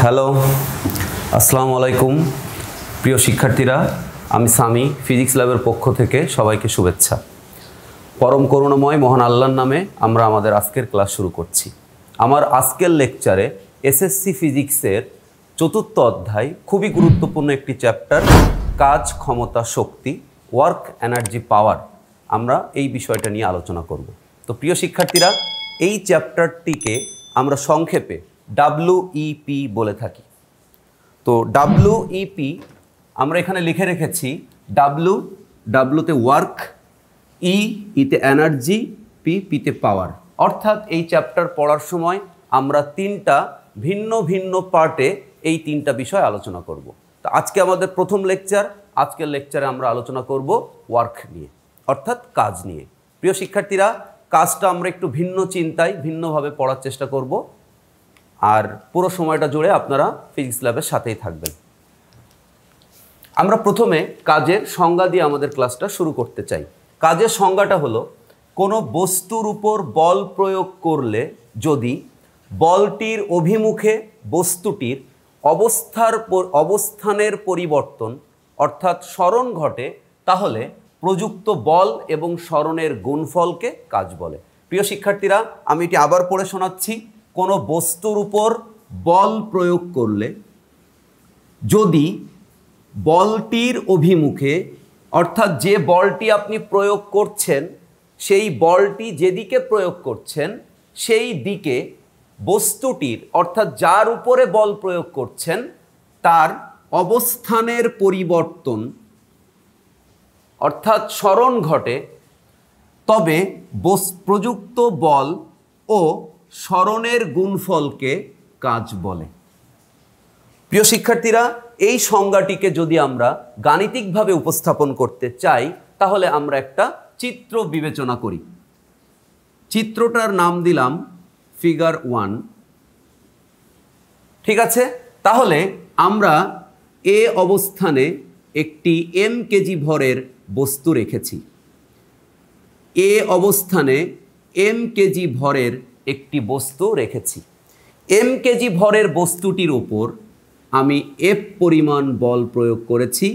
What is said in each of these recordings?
Hello, আসসালামু আলাইকুম প্রিয় শিক্ষার্থীরা। আমি সামি, ফিজিক্স ল্যাবের পক্ষ থেকে সবাইকে শুভেচ্ছা। পরম করুণাময় মহান আল্লাহর নামে আমরা আমাদের আজকের ক্লাস শুরু করছি। আমার আজকের লেকচারে এসএসসি ফিজিক্সের চতুর্থ অধ্যায়, খুবই গুরুত্বপূর্ণ একটি চ্যাপ্টার, কাজ, ক্ষমতা, শক্তি, ওয়ার্ক, এনার্জি, পাওয়ার, আমরা এই বিষয়টা নিয়ে আলোচনা করব। তো প্রিয় শিক্ষার্থীরা, এই চ্যাপ্টারটিকে আমরা সংক্ষেপে WEP বলে থাকি। তো WEP আমরা এখানে লিখে রেখেছি তে ওয়ার্ক, ইতে এনার্জি, পিতে পাওয়ার। অর্থাৎ এই চ্যাপ্টার পড়ার সময় আমরা তিনটা ভিন্ন ভিন্ন পার্টে এই তিনটা বিষয় আলোচনা করব। তো আজকে আমাদের প্রথম লেকচার, আজকের লেকচারে আমরা আলোচনা করব ওয়ার্ক নিয়ে, অর্থাৎ কাজ নিয়ে। প্রিয় শিক্ষার্থীরা, কাজটা আমরা একটু ভিন্ন চিন্তায় ভিন্নভাবে পড়ার চেষ্টা করব, আর পুরো সময়টা জুড়ে আপনারা ফিজিক্স ল্যাবের সাথেই থাকবেন। আমরা প্রথমে কাজের সংজ্ঞা দিয়ে আমাদের ক্লাসটা শুরু করতে চাই। কাজের সংজ্ঞাটা হলো, কোনো বস্তুর উপর বল প্রয়োগ করলে যদি বলটির অভিমুখে বস্তুটির অবস্থানের পরিবর্তন অর্থাৎ সরণ ঘটে, তাহলে প্রযুক্ত বল এবং সরণের গুণফলকে কাজ বলে। প্রিয় শিক্ষার্থীরা, আমি এটি আবার পড়ে শোনাচ্ছি। কোনো বস্তুর উপর বল প্রয়োগ করলে যদি বলটির অভিমুখে, অর্থাৎ যে বলটি আপনি প্রয়োগ করছেন সেই বলটি যেদিকে প্রয়োগ করছেন সেই দিকে বস্তুটির, অর্থাৎ যার উপরে বল প্রয়োগ করছেন তার অবস্থানের পরিবর্তন অর্থাৎ সরণ ঘটে, তবে প্রযুক্ত বল ও সরণের গুণফলকে কাজ বলে। প্রিয় শিক্ষার্থীরা, এই সংজ্ঞাটিকে যদি আমরা গাণিতিকভাবে উপস্থাপন করতে চাই, তাহলে আমরা একটা চিত্র বিবেচনা করি। চিত্রটার নাম দিলাম ফিগার 1। ঠিক আছে, তাহলে আমরা এ অবস্থানে একটি কেজি ভরের বস্তু রেখেছি। এ অবস্থানে কেজি ভরের একটি বস্তু রেখেছি। কেজি ভরের বস্তুটির উপর আমি F পরিমাণ বল প্রয়োগ করেছি।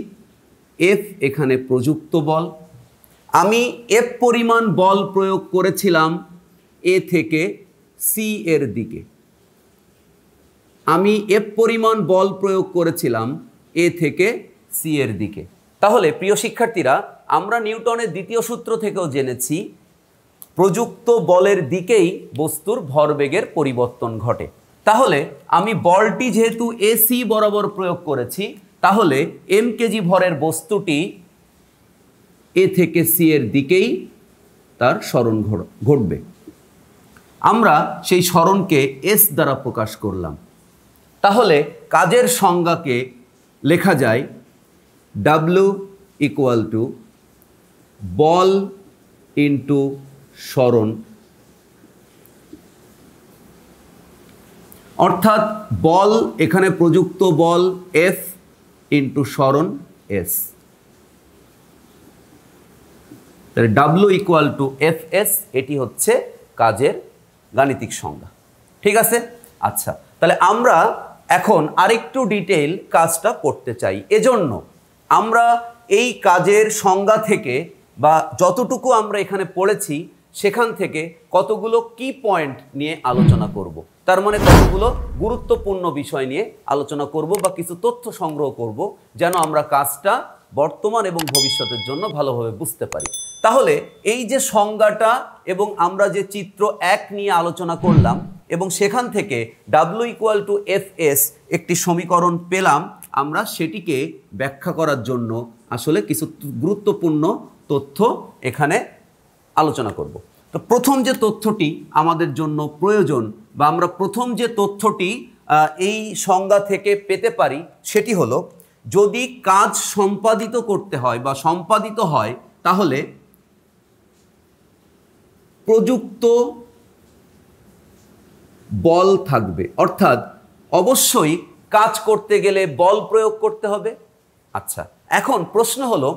F এখানে প্রযুক্ত বল। আমি F পরিমাণ বল প্রয়োগ করেছিলাম এ থেকে সি এর দিকে। আমি F পরিমাণ বল প্রয়োগ করেছিলাম এ থেকে সি এর দিকে। তাহলে প্রিয় শিক্ষার্থীরা, আমরা নিউটনের দ্বিতীয় সূত্র থেকেও জেনেছি প্রযুক্ত বলের দিকেই বস্তুর ভরবেগের পরিবর্তন ঘটে। তাহলে আমি বলটি যেহেতু এসি বরাবর প্রয়োগ করেছি, তাহলে কেজি ভরের বস্তুটি এ থেকে সি এর দিকেই তার সরণ ঘটবে। আমরা সেই সরণকে এস দ্বারা প্রকাশ করলাম। তাহলে কাজের সংজ্ঞাকে লেখা যায় W = বল ইন্টু সরণ, অর্থাৎ বল এখানে প্রযুক্ত বল F ইন্টু সরণ S। তাহলে W = FS, এটি হচ্ছে কাজের গাণিতিক সংজ্ঞা। ঠিক আছে, আচ্ছা, তাহলে আমরা এখন আরেকটু ডিটেইল কাজটা করতে চাই। এজন্য আমরা এই কাজের সংজ্ঞা থেকে বা যতটুকু আমরা এখানে পড়েছি সেখান থেকে কতগুলো কি পয়েন্ট নিয়ে আলোচনা করব। তার মানে কতগুলো গুরুত্বপূর্ণ বিষয় নিয়ে আলোচনা করব বা কিছু তথ্য সংগ্রহ করব, যেন আমরা কাজটা বর্তমান এবং ভবিষ্যতের জন্য ভালোভাবে বুঝতে পারি। তাহলে এই যে সংজ্ঞাটা এবং আমরা যে চিত্র 1 নিয়ে আলোচনা করলাম এবং সেখান থেকে W = FS একটি সমীকরণ পেলাম, আমরা সেটিকে ব্যাখ্যা করার জন্য আসলে কিছু গুরুত্বপূর্ণ তথ্য এখানে আলোচনা করব। তো প্রথম যে তথ্যটি আমাদের জন্য প্রয়োজন বা আমরা প্রথম যে তথ্যটি এই সংজ্ঞা থেকে পেতে পারি সেটি হলো, যদি কাজ সম্পাদিত করতে হয় বা সম্পাদিত হয়, তাহলে প্রযুক্ত বল থাকবে, অর্থাৎ অবশ্যই কাজ করতে গেলে বল প্রয়োগ করতে হবে। আচ্ছা, এখন প্রশ্ন হলো,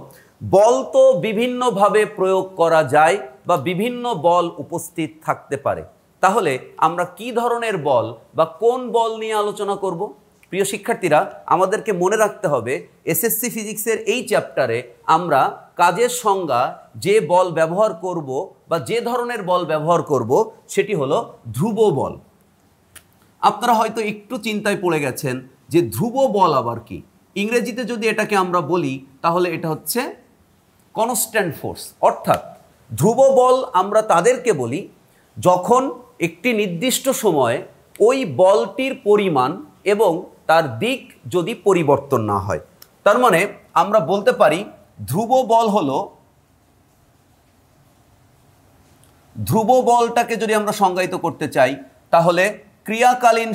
বল তো বিভিন্নভাবে প্রয়োগ করা যায় বা বিভিন্ন বল উপস্থিত থাকতে পারে। তাহলে আমরা কি ধরনের বল বা কোন বল নিয়ে আলোচনা করব? প্রিয় শিক্ষার্থীরা, আমাদেরকে মনে রাখতে হবে এসএসসি ফিজিক্সের এই চ্যাপ্টারে আমরা কাজের সংজ্ঞা যে বল ব্যবহার করব বা যে ধরনের বল ব্যবহার করব সেটি হলো ধ্রুব বল। আপনারা হয়তো একটু চিন্তায় পড়ে গেছেন যে ধ্রুব বল আবার কি। ইংরেজিতে যদি এটাকে আমরা বলি তাহলে এটা হচ্ছে কনস্ট্যান্ট ফোর্স। অর্থাৎ ধ্রুব বল আমরা তাদেরকে বলি যখন একটি নির্দিষ্ট সময়ে ওই বলটির পরিমাণ এবং তার দিক যদি পরিবর্তন না হয়। তার মানে আমরা বলতে পারি ধ্রুব বল হলো, ধ্রুব বলটাকে যদি আমরা সংজ্ঞায়িত করতে চাই তাহলে ক্রিয়াকালীন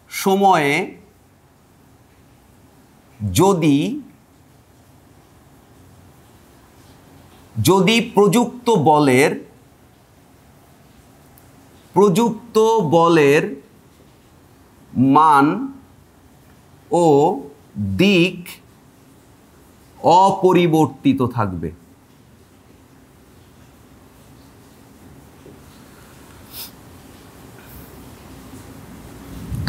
সময়ে যদি প্রযুক্ত বলের মান ও দিক অপরিবর্তিত থাকবে।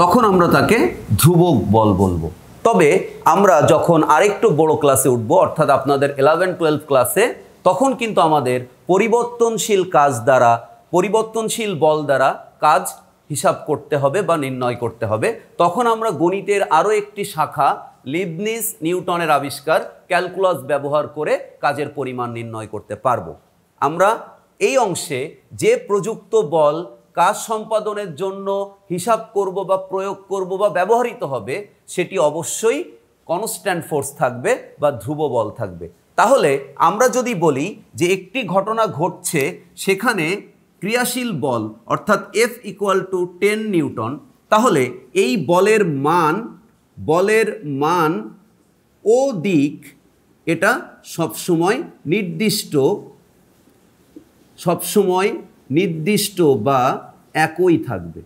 তখন আমরা তাকে ধ্রুবক বল বলবো। তবে আমরা যখন আরেকটু বড় ক্লাসে উঠব, অর্থাৎ আপনাদের 11-12 ক্লাসে, তখন কিন্তু আমাদের পরিবর্তনশীল বল দ্বারা কাজ হিসাব করতে হবে বা নির্ণয় করতে হবে। তখন আমরা গণিতের আরও একটি শাখা লিবনিজ নিউটনের আবিষ্কার ক্যালকুলাস ব্যবহার করে কাজের পরিমাণ নির্ণয় করতে পারবো। আমরা এই অংশে যে প্রযুক্ত বল কাজ সম্পাদনের জন্য হিসাব করব বা প্রয়োগ করব বা ব্যবহৃত হবে সেটি অবশ্যই কনস্ট্যান্ট ফোর্স থাকবে বা ধ্রুব বল থাকবে। তাহলে আমরা যদি বলি যে একটি ঘটনা ঘটছে, সেখানে ক্রিয়াশীল বল অর্থাৎ F = 10 নিউটন, তাহলে এই বলের মান ও দিক এটা সবসময় নির্দিষ্ট বা একই থাকবে।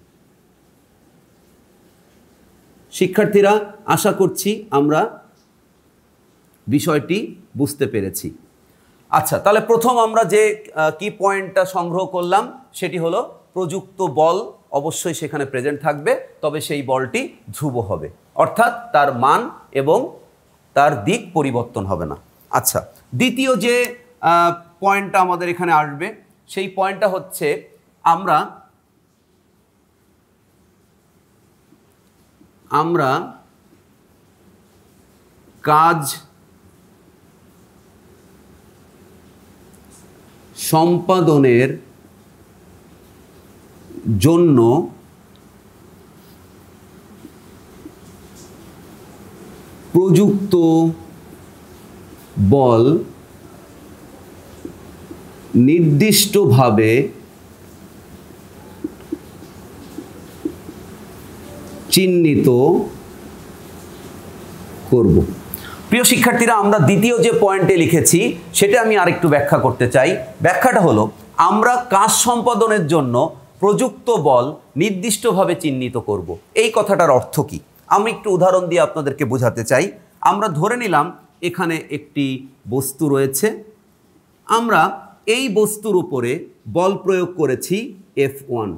শিক্ষার্থীরা, আশা করছি আমরা বিষয়টি বুঝতে পেরেছি। আচ্ছা, তাহলে প্রথম আমরা যে কি পয়েন্টটা সংগ্রহ করলাম সেটি হলো প্রযুক্ত বল অবশ্যই সেখানে প্রেজেন্ট থাকবে, তবে সেই বলটি ধ্রুব হবে, অর্থাৎ তার মান এবং তার দিক পরিবর্তন হবে না। আচ্ছা, দ্বিতীয় যে পয়েন্টটা আমাদের এখানে আসবে সেই পয়েন্টটা হচ্ছে আমরা কাজ সম্পাদনের জন্য প্রযুক্ত বল নির্দিষ্টভাবে চিহ্নিত করব। প্রিয় শিক্ষার্থীরা, আমরা দ্বিতীয় যে পয়েন্টে লিখেছি সেটা আমি আরেকটু ব্যাখ্যা করতে চাই। ব্যাখ্যাটা হলো আমরা কাজ সম্পাদনের জন্য প্রযুক্ত বল নির্দিষ্টভাবে চিহ্নিত করব। এই কথাটার অর্থ কী আমি একটু উদাহরণ দিয়ে আপনাদেরকে বোঝাতে চাই। আমরা ধরে নিলাম এখানে একটি বস্তু রয়েছে, আমরা এই বস্তুর উপরে বল প্রয়োগ করেছি F1।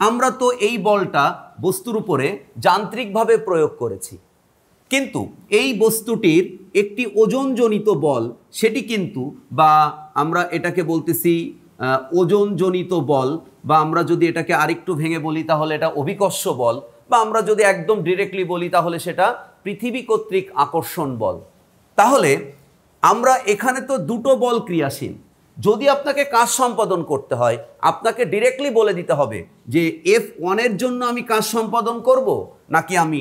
আমরা তো এই বলটা বস্তুর উপরে যান্ত্রিকভাবে প্রয়োগ করেছি, কিন্তু এই বস্তুটির একটি ওজনজনিত বল, সেটি কিন্তু, বা আমরা এটাকে বলতেছি ওজনজনিত বল, বা আমরা যদি এটাকে আরেকটু ভেঙে বলি তাহলে এটা অভিকর্ষ বল, বা আমরা যদি একদম ডিরেক্টলি বলি তাহলে সেটা পৃথিবী কর্তৃক আকর্ষণ বল। তাহলে আমরা এখানে তো দুটো বল ক্রিয়াশীল। যদি আপনাকে কাজ সম্পাদন করতে হয়, আপনাকে ডিরেক্টলি বলে দিতে হবে যে F1 এর জন্য আমি কাজ সম্পাদন করব নাকি আমি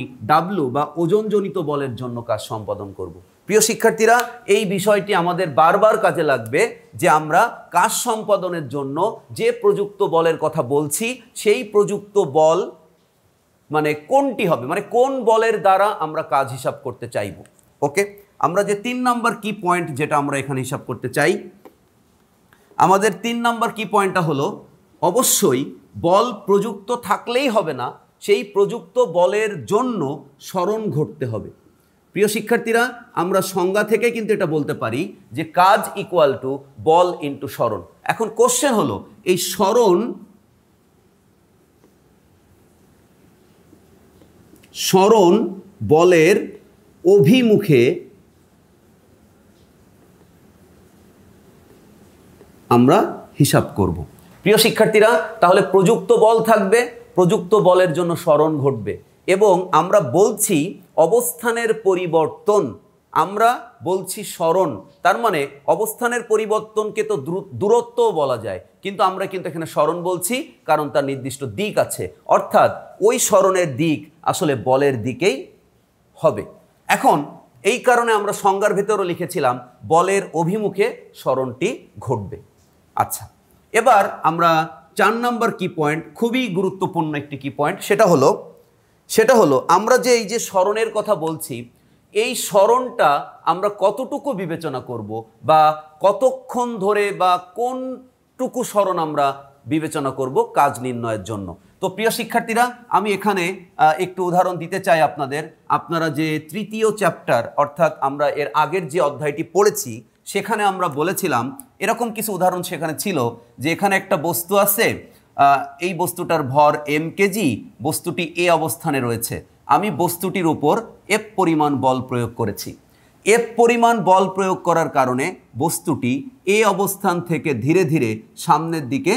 W বা ওজনজনিত বলের জন্য কাজ সম্পাদন করব। প্রিয় শিক্ষার্থীরা, এই বিষয়টি আমাদের বারবার কাজে লাগবে যে আমরা কাজ সম্পাদনের জন্য যে প্রযুক্ত বলের কথা বলছি সেই প্রযুক্ত বল মানে কোনটি হবে, মানে কোন বলের দ্বারা আমরা কাজ হিসাব করতে চাইব। ওকে, আমরা যে 3 নাম্বার কি পয়েন্ট যেটা আমরা এখানে হিসাব করতে চাই, আমাদের 3 নাম্বার কি পয়েন্টটা হলো অবশ্যই বল প্রযুক্ত থাকলেই হবে না, সেই প্রযুক্ত বলের জন্য সরণ ঘটতে হবে। প্রিয় শিক্ষার্থীরা, আমরা সংজ্ঞা থেকে কিন্তু এটা বলতে পারি যে কাজ = বল × সরণ। এখন কোশ্চেন হলো এই সরণ সরণ বলের অভিমুখে আমরা হিসাব করব। প্রিয় শিক্ষার্থীরা, তাহলে প্রযুক্ত বল থাকবে, প্রযুক্ত বলের জন্য সরণ ঘটবে, এবং আমরা বলছি অবস্থানের পরিবর্তন, আমরা বলছি সরণ, তার মানে অবস্থানের পরিবর্তনকে তো দূরত্বও বলা যায়, কিন্তু আমরা কিন্তু এখানে সরণ বলছি কারণ তার নির্দিষ্ট দিক আছে, অর্থাৎ ওই সরণের দিক আসলে বলের দিকেই হবে। এখন এই কারণে আমরা সংজ্ঞার ভেতরও লিখেছিলাম বলের অভিমুখে সরণটি ঘটবে। আচ্ছা, এবার আমরা 4 নম্বর কি পয়েন্ট, খুবই গুরুত্বপূর্ণ একটি কি পয়েন্ট, সেটা হলো আমরা যে এই যে সরণের কথা বলছি, এই সরণটা আমরা কতটুকু বিবেচনা করব বা কতক্ষণ ধরে বা কোনটুকু সরণ আমরা বিবেচনা করব কাজ নির্ণয়ের জন্য। তো প্রিয় শিক্ষার্থীরা, আমি এখানে একটু উদাহরণ দিতে চাই আপনাদের। আপনারা যে তৃতীয় চ্যাপ্টার অর্থাৎ আমরা এর আগের যে অধ্যায়টি পড়েছি সেখানে আমরা বলেছিলাম এরকম কিছু উদাহরণ সেখানে ছিল যে এখানে একটা বস্তু আছে, এই বস্তুটার ভর m কেজি, বস্তুটি এ অবস্থানে রয়েছে, আমি বস্তুটির উপর F পরিমাণ বল প্রয়োগ করেছি। F পরিমাণ বল প্রয়োগ করার কারণে বস্তুটি এ অবস্থান থেকে ধীরে ধীরে সামনের দিকে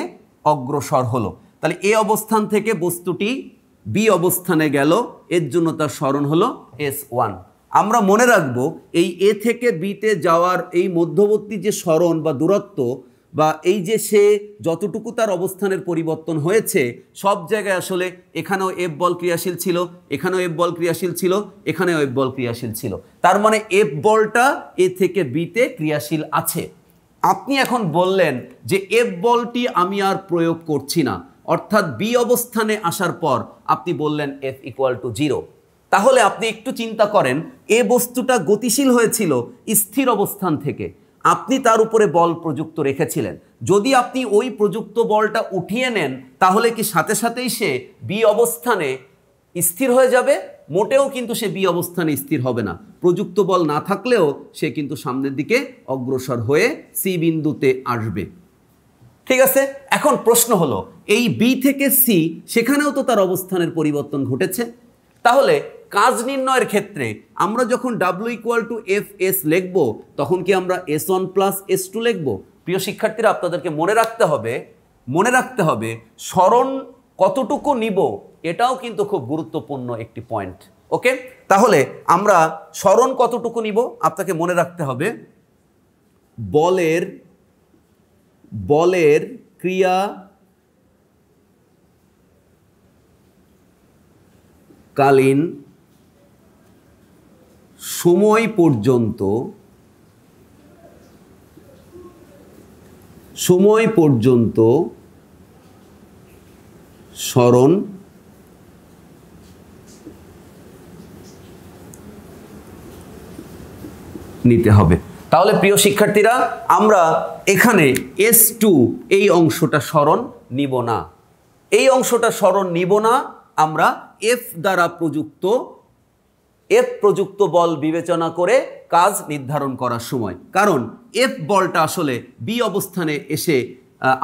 অগ্রসর হলো। তাহলে এ অবস্থান থেকে বস্তুটি বি অবস্থানে গেল, এর জন্য তার সরণ হলো S1। আমরা মনে রাখবো এই এ থেকে বিতে যাওয়ার এই মধ্যবর্তী যে সরণ বা দূরত্ব বা এই যে সে যতটুকু তার অবস্থানের পরিবর্তন হয়েছে সব জায়গায় আসলে এখানেও এফ বল ক্রিয়াশীল ছিল, এখানেও এফ বল ক্রিয়াশীল ছিল, এখানেও এফ বল ক্রিয়াশীল ছিল, তার মানে এফ বলটা এ থেকে বিতে ক্রিয়াশীল আছে। আপনি এখন বললেন যে এফ বলটি আমি আর প্রয়োগ করছি না, অর্থাৎ বি অবস্থানে আসার পর আপনি বললেন এফ ইকুয়াল টু 0। তাহলে আপনি একটু চিন্তা করেন, এ বস্তুটা গতিশীল হয়েছিল স্থির অবস্থান থেকে, আপনি তার উপরে বল প্রযুক্ত রেখেছিলেন। যদি আপনি ওই প্রযুক্ত বলটা উঠিয়ে নেন তাহলে কি সাথে সাথেই সে বি অবস্থানে স্থির হয়ে যাবে? মোটেও কিন্তু সে বি অবস্থানে স্থির হবে না। প্রযুক্ত বল না থাকলেও সে কিন্তু সামনের দিকে অগ্রসর হয়ে সি বিন্দুতে আসবে। ঠিক আছে, এখন প্রশ্ন হলো এই বি থেকে সি, সেখানেও তো তার অবস্থানের পরিবর্তন ঘটেছে। তাহলে কাজ নির্ণয়ের ক্ষেত্রে আমরা যখন W equal to F S লিখব তখন কি আমরা S1 প্লাস S2 লিখব? প্রিয় শিক্ষার্থীরা, আপনাদেরকে মনে রাখতে হবে সরণ কতটুকু নিব এটাও কিন্তু খুব গুরুত্বপূর্ণ একটি পয়েন্ট। ওকে, তাহলে আমরা সরণ কতটুকু নিব আপনাকে মনে রাখতে হবে। বলের ক্রিয়া কালীন সময় পর্যন্ত সরণ নিতে হবে। তাহলে প্রিয় শিক্ষার্থীরা, আমরা এখানে S2 এই অংশটা সরণ নিব না, এই অংশটা সরণ নিব না। আমরা F দ্বারা প্রযুক্ত বল বিবেচনা করে কাজ নির্ধারণ করার সময়, কারণ F বলটা আসলে বি অবস্থানে এসে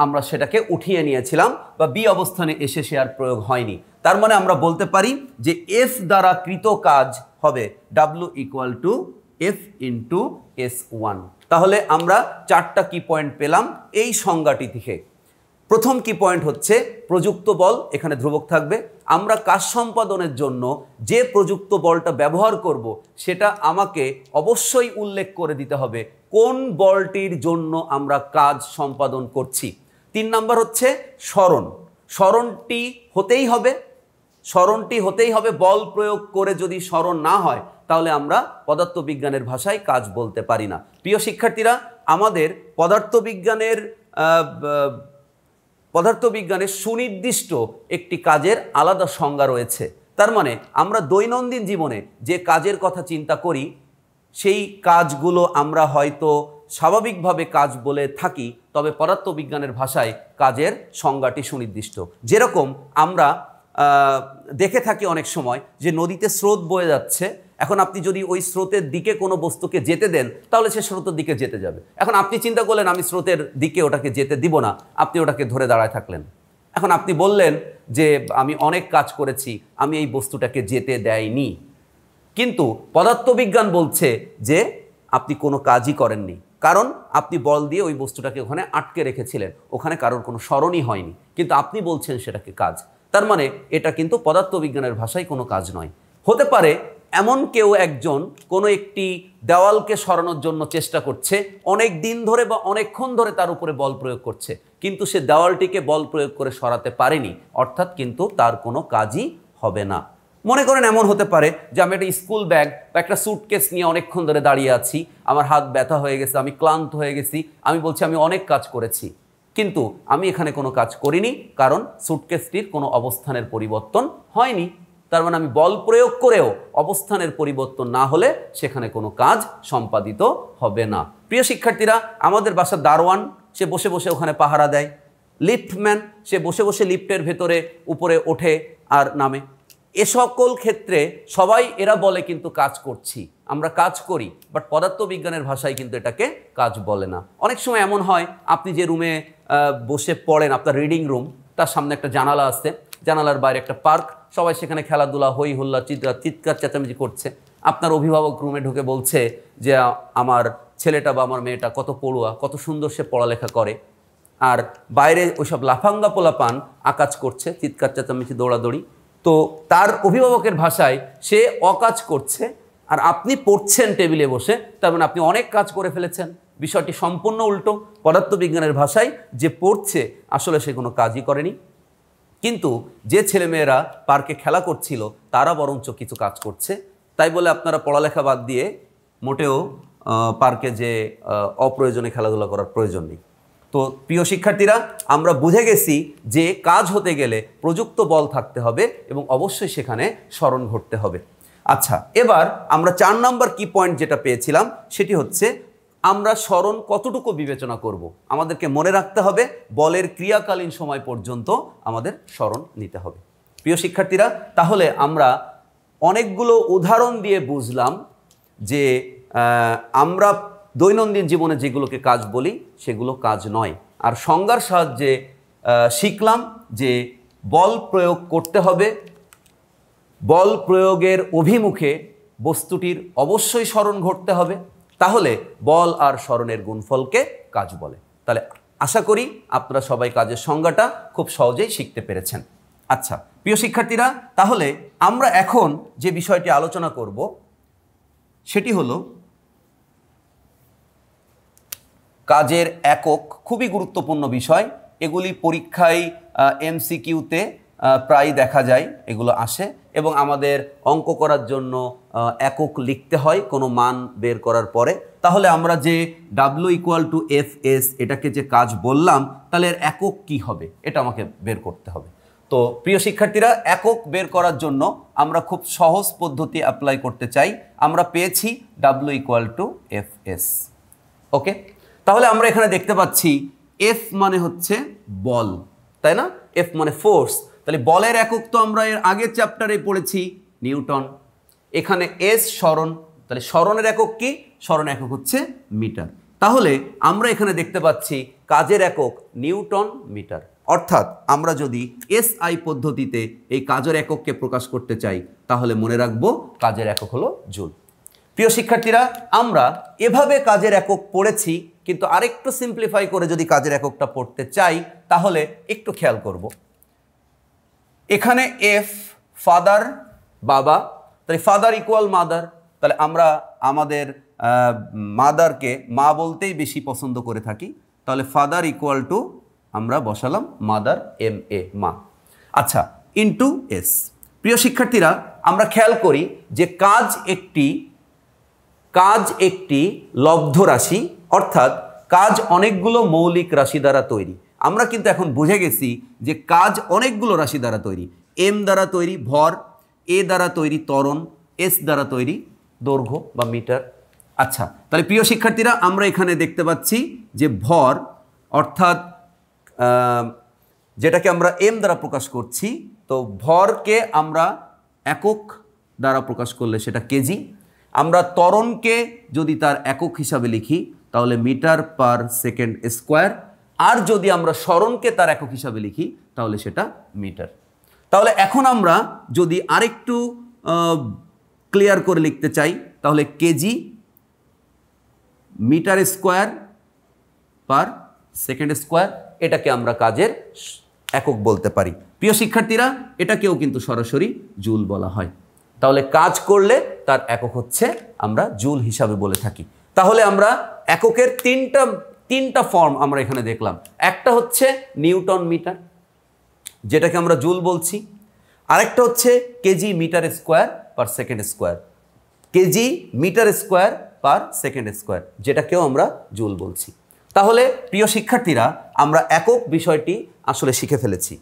আমরা সেটাকে উঠিয়ে নিয়েছিলাম বা বি অবস্থানে এসে সে আর প্রয়োগ হয়নি। তার মানে আমরা বলতে পারি যে F দ্বারা কৃত কাজ হবে W equal to F into S1। তাহলে আমরা 4টা কি পয়েন্ট পেলাম এই সংজ্ঞাটি থেকে। প্রথম কি পয়েন্ট হচ্ছে প্রযুক্ত বল এখানে ধ্রুবক থাকবে। আমরা কাজ সম্পাদনের জন্য যে প্রযুক্ত বলটা ব্যবহার করব সেটা আমাকে অবশ্যই উল্লেখ করে দিতে হবে কোন বলটির জন্য আমরা কাজ সম্পাদন করছি। 3 নাম্বার হচ্ছে সরণটি হতেই হবে। বল প্রয়োগ করে যদি সরণ না হয় তাহলে আমরা পদার্থবিজ্ঞানের ভাষায় কাজ বলতে পারি না। প্রিয় শিক্ষার্থীরা, আমাদের পদার্থবিজ্ঞানের সুনির্দিষ্ট একটি কাজের আলাদা সংজ্ঞা রয়েছে। তার মানে আমরা দৈনন্দিন জীবনে যে কাজের কথা চিন্তা করি সেই কাজগুলো আমরা হয়তো স্বাভাবিকভাবে কাজ বলে থাকি, তবে পদার্থবিজ্ঞানের ভাষায় কাজের সংজ্ঞাটি সুনির্দিষ্ট। যেরকম আমরা দেখে থাকি অনেক সময় যে নদীতে স্রোত বয়ে যাচ্ছে, এখন আপনি যদি ওই স্রোতের দিকে কোনো বস্তুকে যেতে দেন তাহলে সে স্রোতের দিকে যেতে যাবে। এখন আপনি চিন্তা করলেন আমি স্রোতের দিকে ওটাকে যেতে দিব না, আপনি ওটাকে ধরে দাঁড়ায় থাকলেন, এখন আপনি বললেন যে আমি অনেক কাজ করেছি, আমি এই বস্তুটাকে যেতে দেয়নি, কিন্তু পদার্থবিজ্ঞান বলছে যে আপনি কোনো কাজই করেননি, কারণ আপনি বল দিয়ে ওই বস্তুটাকে ওখানে আটকে রেখেছিলেন, ওখানে কারোর কোনো স্মরণই হয়নি, কিন্তু আপনি বলছেন সেটাকে কাজ। তার মানে এটা কিন্তু পদার্থবিজ্ঞানের ভাষায় কোনো কাজ নয়। হতে পারে এমন কেউ একজন কোনো একটি দেওয়ালকে সরানোর জন্য চেষ্টা করছে, অনেক দিন ধরে বা অনেকক্ষণ ধরে তার উপরে বল প্রয়োগ করছে, কিন্তু সে দেওয়ালটিকে বল প্রয়োগ করে সরাতে পারেনি, অর্থাৎ কিন্তু তার কোনো কাজই হবে না। মনে করেন এমন হতে পারে যে আমি একটা স্কুল ব্যাগ বা একটা স্যুটকেস নিয়ে অনেকক্ষণ ধরে দাঁড়িয়ে আছি, আমার হাত ব্যথা হয়ে গেছে, আমি ক্লান্ত হয়ে গেছি, আমি বলছি আমি অনেক কাজ করেছি, কিন্তু আমি এখানে কোনো কাজ করিনি, কারণ স্যুটকেসটির কোনো অবস্থানের পরিবর্তন হয়নি। তার মানে আমি বল প্রয়োগ করেও অবস্থানের পরিবর্তন না হলে সেখানে কোনো কাজ সম্পাদিত হবে না। প্রিয় শিক্ষার্থীরা, আমাদের বাসার দারোয়ান সে বসে বসে ওখানে পাহারা দেয়, লিফটম্যান সে বসে বসে লিফটের ভেতরে উপরে ওঠে আর নামে, এ সকল ক্ষেত্রে সবাই এরা বলে কিন্তু কাজ করছি, আমরা কাজ করি, বাট পদার্থবিজ্ঞানের ভাষায় কিন্তু এটাকে কাজ বলে না। অনেক সময় এমন হয়, আপনি যে রুমে বসে পড়েন, আপনার রিডিং রুম, তার সামনে একটা জানালা আছে, জানালার বাইরে একটা পার্ক, সবাই সেখানে খেলাধুলা হই হুল্লা চিৎকার চেঁচামেচি করছে, আপনার অভিভাবক রুমে ঢুকে বলছে যে আমার ছেলেটা বা আমার মেয়েটা কত পড়ুয়া, কত সুন্দর সে পড়ালেখা করে, আর বাইরে ওইসব লাফাঙ্গা পোলাপান আকাজ করছে, চিৎকার চেঁচামেচি দৌড়াদৌড়ি। তো তার অভিভাবকের ভাষায় সে অকাজ করছে, আর আপনি পড়ছেন টেবিলে বসে, তার মানে আপনি অনেক কাজ করে ফেলেছেন। বিষয়টি সম্পূর্ণ উল্টো। পদার্থবিজ্ঞানের ভাষায় যে পড়ছে আসলে সে কোনো কাজই করেনি, কিন্তু যে ছেলেমেয়েরা পার্কে খেলা করছিল তারা বরঞ্চ কিছু কাজ করছে। তাই বলে আপনারা পড়ালেখা বাদ দিয়ে মোটেও পার্কে যে অপ্রয়োজনে খেলাধুলা করার প্রয়োজন নেই। তো প্রিয় শিক্ষার্থীরা, আমরা বুঝে গেছি যে কাজ হতে গেলে প্রযুক্ত বল থাকতে হবে এবং অবশ্যই সেখানে স্মরণ ঘটতে হবে। আচ্ছা, এবার আমরা 4 নম্বর কি পয়েন্ট যেটা পেয়েছিলাম সেটি হচ্ছে আমরা স্মরণ কতটুকু বিবেচনা করব। আমাদেরকে মনে রাখতে হবে বলের ক্রিয়াকালীন সময় পর্যন্ত আমাদের স্মরণ নিতে হবে। প্রিয় শিক্ষার্থীরা, তাহলে আমরা অনেকগুলো উদাহরণ দিয়ে বুঝলাম যে আমরা দৈনন্দিন জীবনে যেগুলোকে কাজ বলি সেগুলো কাজ নয়, আর সংজ্ঞার সাহায্যে শিখলাম যে বল প্রয়োগ করতে হবে, বল প্রয়োগের অভিমুখে বস্তুটির অবশ্যই স্মরণ ঘটতে হবে, তাহলে বল আর স্মরণের গুণফলকে কাজ বলে। তাহলে আশা করি আপনারা সবাই কাজের সংজ্ঞাটা খুব সহজেই শিখতে পেরেছেন। আচ্ছা প্রিয় শিক্ষার্থীরা, তাহলে আমরা এখন যে বিষয়টি আলোচনা করব সেটি হলো কাজের একক। খুবই গুরুত্বপূর্ণ বিষয়, এগুলি পরীক্ষায় এমসিকিউতে প্রায় দেখা যায়, এগুলো আসে, এবং আমাদের অঙ্ক করার জন্য একক লিখতে হয় কোনো মান বের করার পরে। তাহলে আমরা যে W=Fs এটাকে যে কাজ বললাম, তাহলে এর একক কি হবে এটা আমাকে বের করতে হবে। তো প্রিয় শিক্ষার্থীরা, একক বের করার জন্য আমরা খুব সহজ পদ্ধতি অ্যাপ্লাই করতে চাই। আমরা পেয়েছি W=Fs। ওকে, তাহলে আমরা এখানে দেখতে পাচ্ছি F মানে হচ্ছে বল, তাই না? F মানে ফোর্স। তাহলে বলের একক তো আমরা এর আগের চ্যাপ্টারে পড়েছি নিউটন। এখানে S স্মরণ, তাহলে স্মরণের একক কি? স্মরণ একক হচ্ছে মিটার। তাহলে আমরা এখানে দেখতে পাচ্ছি কাজের একক নিউটন মিটার। অর্থাৎ আমরা যদি SI পদ্ধতিতে এই কাজের একককে প্রকাশ করতে চাই তাহলে মনে রাখবো কাজের একক হলো জুল। প্রিয় শিক্ষার্থীরা, আমরা এভাবে কাজের একক পড়েছি, কিন্তু আরেকটু সিম্পলিফাই করে যদি কাজের এককটা পড়তে চাই তাহলে একটু খেয়াল করব। এখানে F ফাদার বাবা, তাহলে ফাদার ইকুয়াল মাদার, তাহলে আমরা আমাদের মাদারকে মা বলতেই বেশি পছন্দ করে থাকি, তাহলে ফাদার ইকুয়াল টু আমরা বসালাম মাদার MA মা। আচ্ছা, ইনটু S। প্রিয় শিক্ষার্থীরা, আমরা খেয়াল করি যে কাজ একটি লব্ধ রাশি, অর্থাৎ কাজ অনেকগুলো মৌলিক রাশি দ্বারা তৈরি। আমরা কিন্তু এখন বুঝে গেছি যে কাজ অনেকগুলো রাশি দ্বারা তৈরি। M দ্বারা তৈরি ভর, A দ্বারা তৈরি ত্বরণ, S দ্বারা তৈরি দৈর্ঘ্য বা মিটার। আচ্ছা, তাহলে প্রিয় শিক্ষার্থীরা, আমরা এখানে দেখতে পাচ্ছি যে ভর অর্থাৎ যেটাকে আমরা M দ্বারা প্রকাশ করছি, তো ভরকে আমরা একক দ্বারা প্রকাশ করলে সেটা কেজি। আমরা ত্বরণকে যদি তার একক হিসাবে লিখি তাহলে মিটার পার সেকেন্ড স্কোয়ার। আর যদি আমরা সরণকে তার একক হিসাবে লিখি তাহলে সেটা মিটার। তাহলে এখন আমরা যদি আরেকটু ক্লিয়ার করে লিখতে চাই তাহলে KG metre square per second square, এটাকে আমরা কাজের একক বলতে পারি। প্রিয় শিক্ষার্থীরা, এটাকেও কিন্তু সরাসরি জুল বলা হয়। তাহলে কাজ করলে তার একক হচ্ছে আমরা জুল হিসাবে বলে থাকি। তাহলে আমরা এককের তিনটা ফর্ম আমরা এখানে দেখলাম। একটা হচ্ছে নিউটন মিটার, যেটাকে আমরা জুল বলছি। আরেকটা হচ্ছে KG metre square per second square, KG metre square per second square, যেটাকেও আমরা জুল বলছি। তাহলে প্রিয় শিক্ষার্থীরা, আমরা একক বিষয়টি আসলে শিখে ফেলেছি।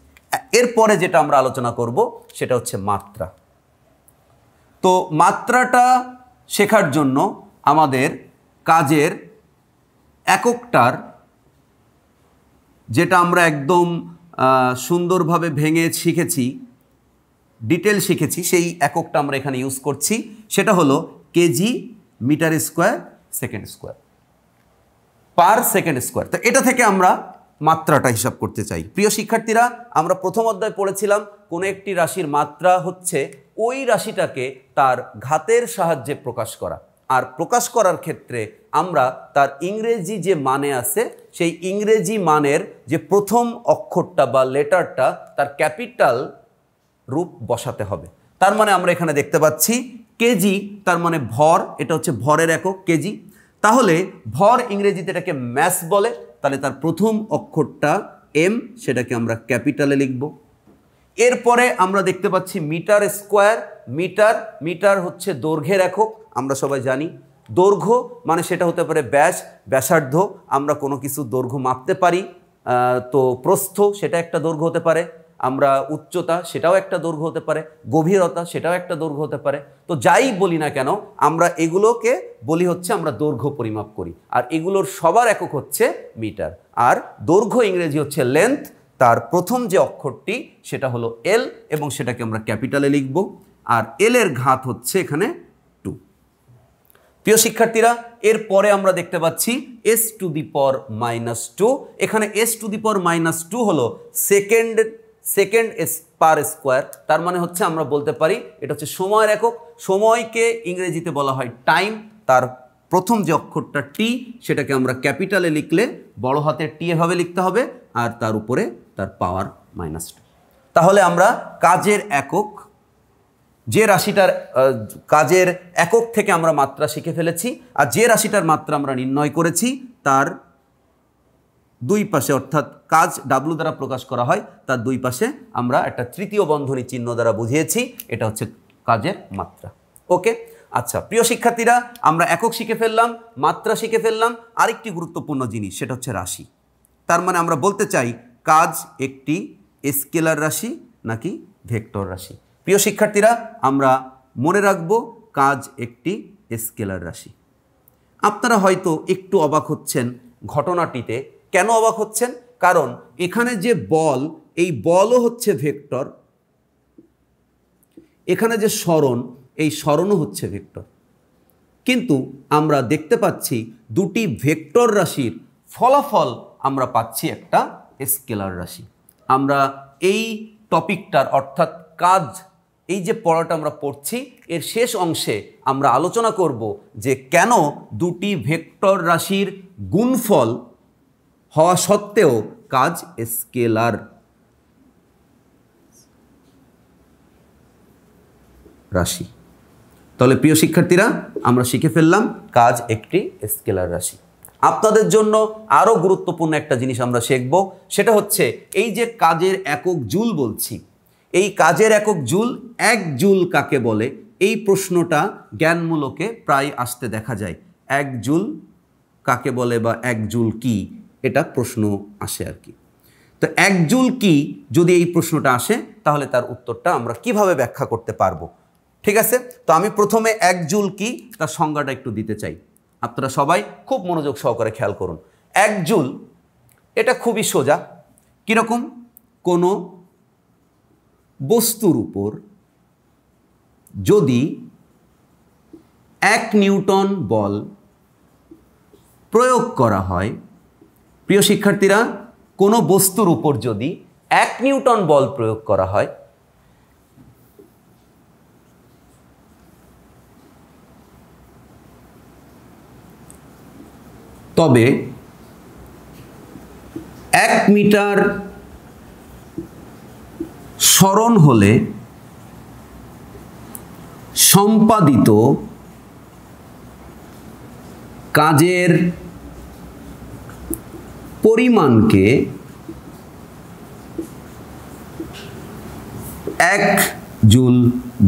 এরপরে যেটা আমরা আলোচনা করব সেটা হচ্ছে মাত্রা। তো মাত্রাটা শেখার জন্য আমাদের কাজের এককটার, যেটা আমরা একদম সুন্দরভাবে ভেঙে শিখেছি, ডিটেল শিখেছি, সেই এককটা আমরা এখানে ইউজ করছি। সেটা হলো KG metre square second square per second square. তো এটা থেকে আমরা মাত্রাটা হিসাব করতে চাই। প্রিয় শিক্ষার্থীরা, আমরা প্রথম অধ্যায়ে পড়েছিলাম কোনো একটি রাশির মাত্রা হচ্ছে ওই রাশিটাকে তার ঘাতের সাহায্যে প্রকাশ করা। আর প্রকাশ করার ক্ষেত্রে আমরা তার ইংরেজি যে মানে আছে সেই ইংরেজি মানের যে প্রথম অক্ষরটা বা লেটারটা তার ক্যাপিটাল রূপ বসাতে হবে। তার মানে আমরা এখানে দেখতে পাচ্ছি কেজি, তার মানে ভর, এটা হচ্ছে ভরের একক কেজি। তাহলে ভর ইংরেজিতে এটাকে ম্যাস বলে, তাহলে তার প্রথম অক্ষরটা এম, সেটাকে আমরা ক্যাপিটালে লিখব। এরপরে আমরা দেখতে পাচ্ছি মিটার স্কোয়ার। মিটার হচ্ছে দৈর্ঘ্যের একক, আমরা সবাই জানি। দৈর্ঘ্য মানে সেটা হতে পারে ব্যাস, ব্যাসার্ধ, আমরা কোনো কিছু দৈর্ঘ্য মাপতে পারি। তো প্রস্থ সেটা একটা দৈর্ঘ্য হতে পারে, আমরা উচ্চতা সেটাও একটা দৈর্ঘ্য হতে পারে, গভীরতা সেটাও একটা দৈর্ঘ্য হতে পারে। তো যাই বলি না কেন, আমরা এগুলোকে বলি হচ্ছে আমরা দৈর্ঘ্য পরিমাপ করি, আর এগুলোর সবার একক হচ্ছে মিটার। আর দৈর্ঘ্য ইংরেজি হচ্ছে লেন্থ, তার প্রথম যে অক্ষরটি সেটা হলো এল, এবং সেটাকে আমরা ক্যাপিটালে লিখব। আর এল এর ঘাত হচ্ছে এখানে 2। প্রিয় শিক্ষার্থীরা, এরপরে আমরা দেখতে পাচ্ছি এস টু দি পাওয়ার -2। এখানে এস টু দি পাওয়ার -2 হলো সেকেন্ড পার স্কোয়ার। তার মানে হচ্ছে আমরা বলতে পারি এটা হচ্ছে সময়ের একক। সময়কে ইংরেজিতে বলা হয় টাইম। তার প্রথম যে অক্ষরটা টি, সেটাকে আমরা ক্যাপিটালে লিখলে বড় হাতের টি এভাবে লিখতে হবে, আর তার উপরে তার পাওয়ার -2। তাহলে আমরা কাজের একক, যে রাশিটার কাজের একক থেকে আমরা মাত্রা শিখে ফেলেছি, আর যে রাশিটার মাত্রা আমরা নির্ণয় করেছি তার দুই পাশে, অর্থাৎ কাজ ডাব্লু দ্বারা প্রকাশ করা হয়, তার দুই পাশে আমরা একটা তৃতীয় বন্ধনী চিহ্ন দ্বারা বুঝিয়েছি, এটা হচ্ছে কাজের মাত্রা। ওকে, আচ্ছা প্রিয় শিক্ষার্থীরা, আমরা একক শিখে ফেললাম, মাত্রা শিখে ফেললাম। আরেকটি গুরুত্বপূর্ণ জিনিস, সেটা হচ্ছে রাশি। তার মানে আমরা বলতে চাই কাজ একটি স্কেলার রাশি নাকি ভেক্টর রাশি। প্রিয় শিক্ষার্থীরা, আমরা মনে রাখব কাজ একটি স্কেলার রাশি। আপনারা হয়তো একটু অবাক হচ্ছেন ঘটনাটিতে। কেন অবাক হচ্ছেন? কারণ এখানে যে বল, এই বলও হচ্ছে ভেক্টর, এখানে যে সরণ, এই সরণও হচ্ছে ভেক্টর। কিন্তু আমরা দেখতে পাচ্ছি দুটি ভেক্টর রাশির ফলাফল আমরা পাচ্ছি একটা স্কেলার রাশি। আমরা এই টপিকটার, অর্থাৎ কাজ, এই যে পড়াটা আমরা পড়ছি, এর শেষ অংশে আমরা আলোচনা করব যে কেন দুটি ভেক্টর রাশির গুণফল হওয়া সত্ত্বেও কাজ স্কেলার রাশি। তাহলে প্রিয় শিক্ষার্থীরা, আমরা শিখে ফেললাম কাজ একটি স্কেলার রাশি। আপনাদের জন্য আরও গুরুত্বপূর্ণ একটা জিনিস আমরা শিখব, সেটা হচ্ছে এই যে কাজের একক জুল বলছি, এই কাজের একক জুল, 1 জুল কাকে বলে? এই প্রশ্নটা জ্ঞানমূলকে প্রায় আসতে দেখা যায়। 1 জুল কাকে বলে বা 1 জুল কি, এটা প্রশ্ন আসে আর কি। তো 1 জুল কি যদি এই প্রশ্নটা আসে, তাহলে তার উত্তরটা আমরা কিভাবে ব্যাখ্যা করতে পারবো? ঠিক আছে, তো আমি প্রথমে 1 জুল কি তার সংজ্ঞাটা একটু দিতে চাই। আপনারা সবাই খুব মনোযোগ সহকারে খেয়াল করুন। 1 জুল এটা খুবই সোজা। কীরকম? কোনো বস্তুর উপর যদি 1 নিউটন বল প্রয়োগ করা হয়, প্রিয় শিক্ষার্থীরা কোনো বস্তুর উপর যদি 1 নিউটন বল প্রয়োগ করা হয় তবে 1 মিটার সরণ হলে সম্পাদিত কাজের পরিমাণকে 1 জুল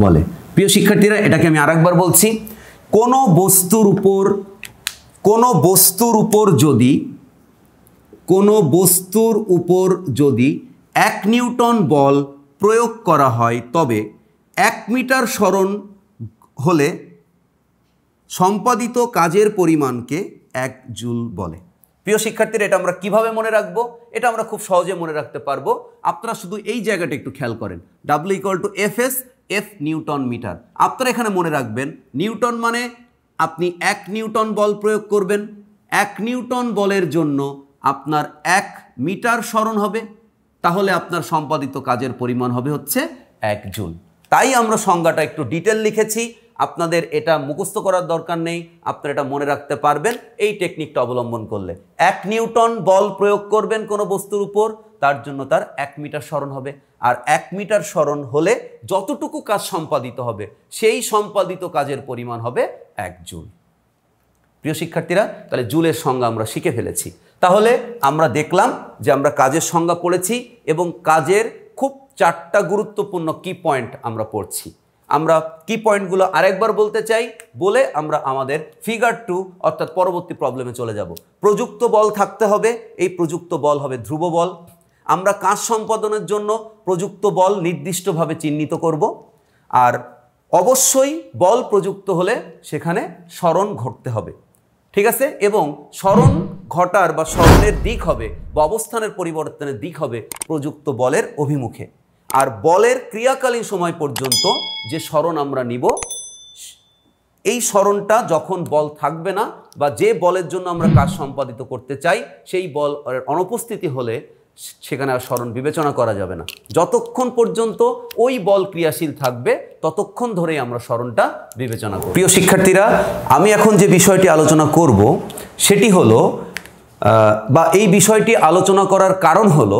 বলে। প্রিয় শিক্ষার্থীরা, এটাকে আমি আরেকবার বলছি। কোনো বস্তুর উপর যদি 1 নিউটন বল প্রয়োগ করা হয় তবে 1 মিটার সরণ হলে সম্পাদিত কাজের পরিমাণকে 1 জুল বলে। প্রিয় শিক্ষার্থীরা, এটা আমরা কিভাবে মনে রাখবো? এটা আমরা খুব সহজে মনে রাখতে পারবো। আপনারা শুধু এই জায়গাটা একটু খেয়াল করেন, W = Fs, F newton metre. আপনারা এখানে মনে রাখবেন নিউটন মানে আপনি 1 নিউটন বল প্রয়োগ করবেন, 1 নিউটন বলের জন্য আপনার 1 মিটার সরণ হবে, তাহলে আপনার সম্পাদিত কাজের পরিমাণ হবে হচ্ছে 1 জুল। তাই আমরা সংজ্ঞাটা একটু ডিটেল লিখেছি। আপনাদের এটা মুখস্থ করার দরকার নেই, আপনারা এটা মনে রাখতে পারবেন এই টেকনিকটা অবলম্বন করলে। 1 নিউটন বল প্রয়োগ করবেন কোনো বস্তুর উপর, তার জন্য তার 1 মিটার সরণ হবে, আর 1 মিটার সরণ হলে যতটুকু কাজ সম্পাদিত হবে সেই সম্পাদিত কাজের পরিমাণ হবে 1 জুল। প্রিয় শিক্ষার্থীরা, তাহলে জুলের সংজ্ঞা আমরা শিখে ফেলেছি। তাহলে আমরা দেখলাম যে আমরা কাজের সংজ্ঞা পড়েছি এবং কাজের খুব 4টা গুরুত্বপূর্ণ কি পয়েন্ট আমরা পড়ছি। আমরা কি পয়েন্টগুলো আরেকবার বলতে চাই, বলে আমরা আমাদের ফিগার 2 অর্থাৎ পরবর্তী প্রবলেমে চলে যাব। প্রযুক্ত বল থাকতে হবে, এই প্রযুক্ত বল হবে ধ্রুব বল। আমরা কাজ সম্পাদনের জন্য প্রযুক্ত বল নির্দিষ্টভাবে চিহ্নিত করব, আর অবশ্যই বল প্রযুক্ত হলে সেখানে সরণ ঘটতে হবে, ঠিক আছে? এবং সরণ ঘটার বা সরণের দিক হবে বা অবস্থানের পরিবর্তনের দিক হবে প্রযুক্ত বলের অভিমুখে। আর বলের ক্রিয়াকালীন সময় পর্যন্ত যে সরণ আমরা নিব, এই সরণটা যখন বল থাকবে না বা যে বলের জন্য আমরা কাজ সম্পাদিত করতে চাই সেই বল অনুপস্থিতি হলে সেখানে আর সরণ বিবেচনা করা যাবে না। যতক্ষণ পর্যন্ত ওই বল ক্রিয়াশীল থাকবে ততক্ষণ ধরেই আমরা সরণটা বিবেচনা করব। প্রিয় শিক্ষার্থীরা, আমি এখন যে বিষয়টি আলোচনা করব সেটি হলো বা এই বিষয়টি আলোচনা করার কারণ হলো,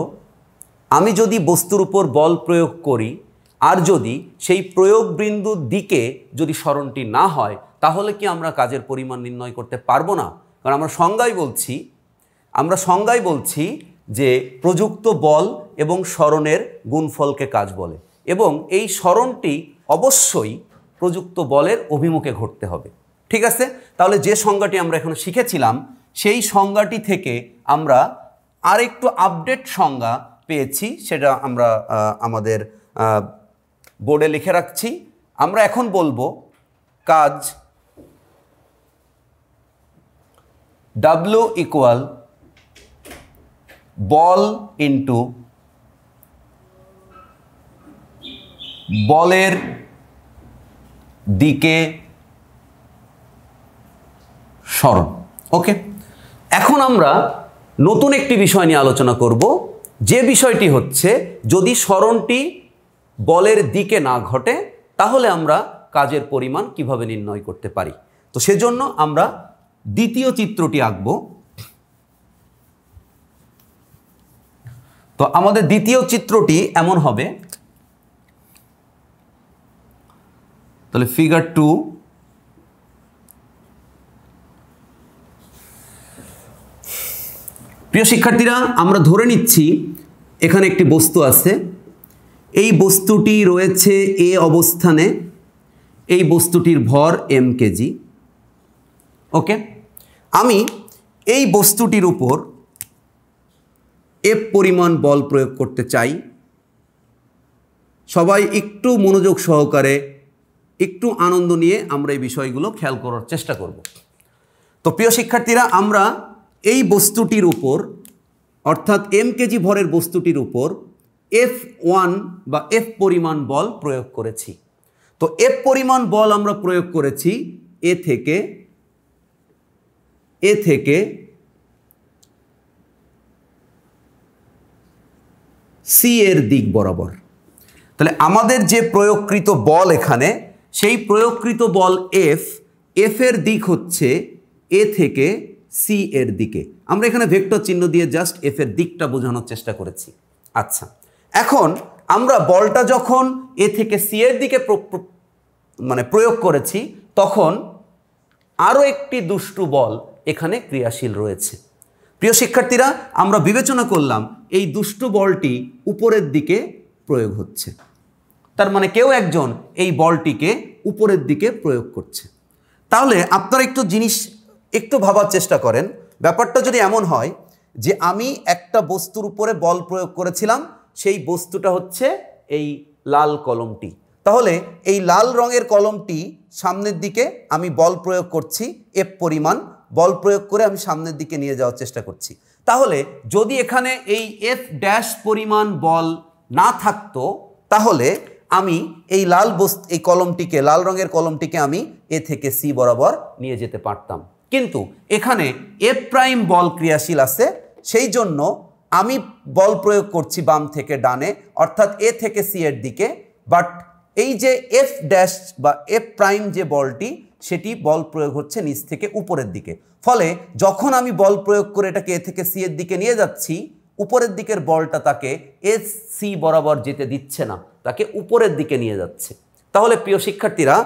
আমি যদি বস্তুর উপর বল প্রয়োগ করি আর যদি সেই প্রয়োগ বিন্দুর দিকে যদি সরণটি না হয়, তাহলে কি আমরা কাজের পরিমাণ নির্ণয় করতে পারবো না? কারণ আমরা সংজ্ঞায় বলছি যে প্রযুক্ত বল এবং সরণের গুণফলকে কাজ বলে, এবং এই সরণটি অবশ্যই প্রযুক্ত বলের অভিমুখে ঘটতে হবে, ঠিক আছে? তাহলে যে সংজ্ঞাটি আমরা এখন শিখেছিলাম সেই সংজ্ঞাটি থেকে আমরা আরেকটু আপডেট সংজ্ঞা পেয়েছি, সেটা আমরা আমাদের বোর্ডে লিখে রাখছি। আমরা এখন বলবো কাজ W = বল ইন্টু বলের দিকে সরণ। ওকে, এখন আমরা নতুন একটি বিষয় নিয়ে আলোচনা করব, যে বিষয়টি হচ্ছে যদি সরণটি বলের দিকে না ঘটে তাহলে আমরা কাজের পরিমাণ কিভাবে নির্ণয় করতে পারি। তো সেজন্য আমরা দ্বিতীয় চিত্রটি আঁকব। তো আমাদের দ্বিতীয় চিত্রটি এমন হবে, তাহলে ফিগার 2। প্রিয় শিক্ষার্থীরা, আমরা ধরে নিচ্ছি এখানে একটি বস্তু আছে, এই বস্তুটি রয়েছে এ অবস্থানে, এই বস্তুটির ভর m কেজি। ওকে, আমি এই বস্তুটির উপর F পরিমাণ বল প্রয়োগ করতে চাই। সবাই একটু মনোযোগ সহকারে, একটু আনন্দ নিয়ে আমরা এই বিষয়গুলো খেয়াল করার চেষ্টা করব। তো প্রিয় শিক্ষার্থীরা, আমরা এই বস্তুটির উপর অর্থাৎ m কেজি ভরের বস্তুটির উপর F1 বা F পরিমাণ বল প্রয়োগ করেছি। তো F পরিমাণ বল আমরা প্রয়োগ করেছি এ থেকে সি এর দিক বরাবর। তাহলে আমাদের যে প্রয়োগকৃত বল এখানে, সেই প্রয়োগকৃত বল এফ, এফ এর দিক হচ্ছে এ থেকে সি এর দিকে। আমরা এখানে ভেক্টর চিহ্ন দিয়ে জাস্ট এফ এর দিকটা বোঝানোর চেষ্টা করেছি। আচ্ছা, এখন আমরা বলটা যখন এ থেকে সি এর দিকে প্রয়োগ করেছি, তখন আরও একটি দুষ্টু বল এখানে ক্রিয়াশীল রয়েছে। প্রিয় শিক্ষার্থীরা, আমরা বিবেচনা করলাম এই দুষ্টু বলটি উপরের দিকে প্রয়োগ হচ্ছে, তার মানে কেউ একজন এই বলটিকে উপরের দিকে প্রয়োগ করছে। তাহলে আপনারা একটু ভাবার চেষ্টা করেন, ব্যাপারটা যদি এমন হয় যে আমি একটা বস্তুর উপরে বল প্রয়োগ করেছিলাম, সেই বস্তুটা হচ্ছে এই লাল কলমটি, তাহলে এই লাল রঙের কলমটি সামনের দিকে আমি বল প্রয়োগ করছি, এফ পরিমাণ বল প্রয়োগ করে আমি সামনের দিকে নিয়ে যাওয়ার চেষ্টা করছি। তাহলে যদি এখানে এই এফ ড্যাশ পরিমাণ বল না থাকতো, তাহলে আমি এই লাল রঙের কলমটিকে আমি এ থেকে সি বরাবর নিয়ে যেতে পারতাম। কিন্তু এখানে এফ প্রাইম বল ক্রিয়াশীল আছে, সেই জন্য আমি বল প্রয়োগ করছি বাম থেকে ডানে, অর্থাৎ এ থেকে সি এর দিকে। বাট এই যে এফ ড্যাশ বা এফ প্রাইম যে বলটি, সেটি বল প্রয়োগ হচ্ছে নিচ থেকে উপরের দিকে। ফলে যখন আমি বল প্রয়োগ করে এটাকে এ থেকে সি এর দিকে নিয়ে যাচ্ছি, উপরের দিকের বলটা তাকে এস সি বরাবর যেতে দিচ্ছে না, তাকে উপরের দিকে নিয়ে যাচ্ছে। তাহলে প্রিয় শিক্ষার্থীরা,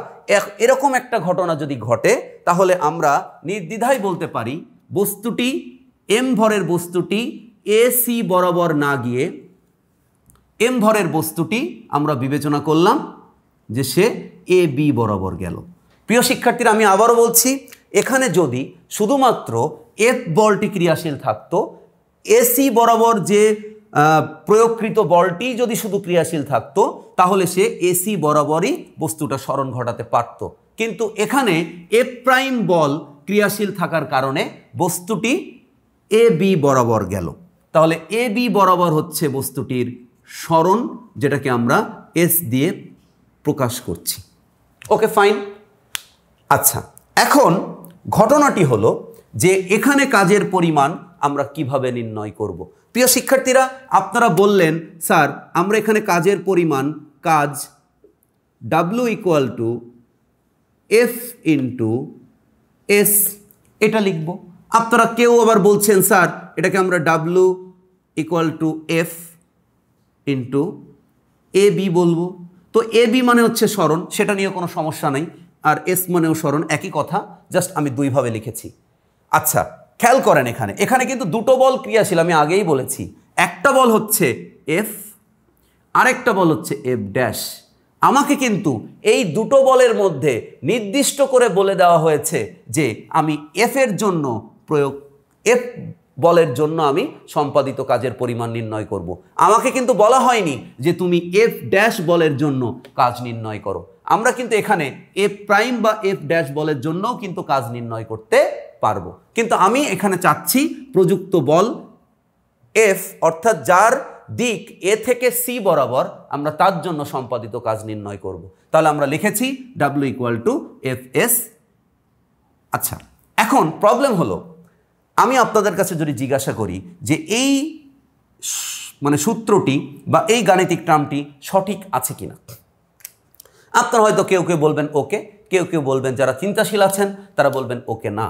এরকম একটা ঘটনা যদি ঘটে, তাহলে আমরা নির্দ্বিধায় বলতে পারি বস্তুটি, এম ভরের বস্তুটি এ সি বরাবর না গিয়ে এম ভরের বস্তুটি আমরা বিবেচনা করলাম যে সে এ বি বরাবর গেল। প্রিয় শিক্ষার্থীরা, আমি আবারও বলছি, এখানে যদি শুধুমাত্র এফ বলটি ক্রিয়াশীল থাকতো, এসি বরাবর যে প্রয়োগকৃত বলটি যদি শুধু ক্রিয়াশীল থাকতো, তাহলে সে এসি বরাবরই বস্তুটা সরণ ঘটাতে পারত। কিন্তু এখানে এফ প্রাইম বল ক্রিয়াশীল থাকার কারণে বস্তুটি এ বি বরাবর গেল। তাহলে এ বি বরাবর হচ্ছে বস্তুটির সরণ, যেটাকে আমরা এস দিয়ে প্রকাশ করছি। ওকে, ফাইন। আচ্ছা, এখন ঘটনাটি হলো যে এখানে কাজের পরিমাণ আমরা কিভাবে নির্ণয় করব। প্রিয় শিক্ষার্থীরা, আপনারা বললেন স্যার আমরা এখানে কাজের পরিমাণ কাজ W equal to F into S এটা লিখব। আপনারা কেউ আবার বলছেন স্যার এটাকে আমরা W equal to F into A B বলবো। তো এ বি মানে হচ্ছে সরণ, সেটা নিয়ে কোনো সমস্যা নেই, আর এস মানেও সরণ, একই কথা, জাস্ট আমি দুইভাবে লিখেছি। আচ্ছা, খেয়াল করেন এখানে কিন্তু দুটো বল ক্রিয়াশীল, আমি আগেই বলেছি। একটা বল হচ্ছে এফ, আরেকটা বল হচ্ছে এফ ড্যাশ। আমাকে কিন্তু এই দুটো বলের মধ্যে নির্দিষ্ট করে বলে দেওয়া হয়েছে যে আমি এফ বলের জন্য আমি সম্পাদিত কাজের পরিমাণ নির্ণয় করব। আমাকে কিন্তু বলা হয়নি যে তুমি এফ ড্যাশ বলের জন্য কাজ নির্ণয় করো। আমরা কিন্তু এখানে এফ প্রাইম বা এফ ড্যাশ বলের জন্যও কিন্তু কাজ নির্ণয় করতে পারবো, কিন্তু আমি এখানে চাচ্ছি প্রযুক্ত বল এফ, অর্থাৎ যার দিক এ থেকে সি বরাবর, আমরা তার জন্য সম্পাদিত কাজ নির্ণয় করব। তাহলে আমরা লিখেছি W equal to F S. আচ্ছা, এখন প্রবলেম হলো, আমি আপনাদের কাছে যদি জিজ্ঞাসা করি যে এই সূত্রটি বা এই গাণিতিক টার্মটি সঠিক আছে কিনা, আপনারা হয়তো কেউ কেউ বলবেন ওকে, কেউ কেউ বলবেন, যারা চিন্তাশীল আছেন তারা বলবেন ওকে না।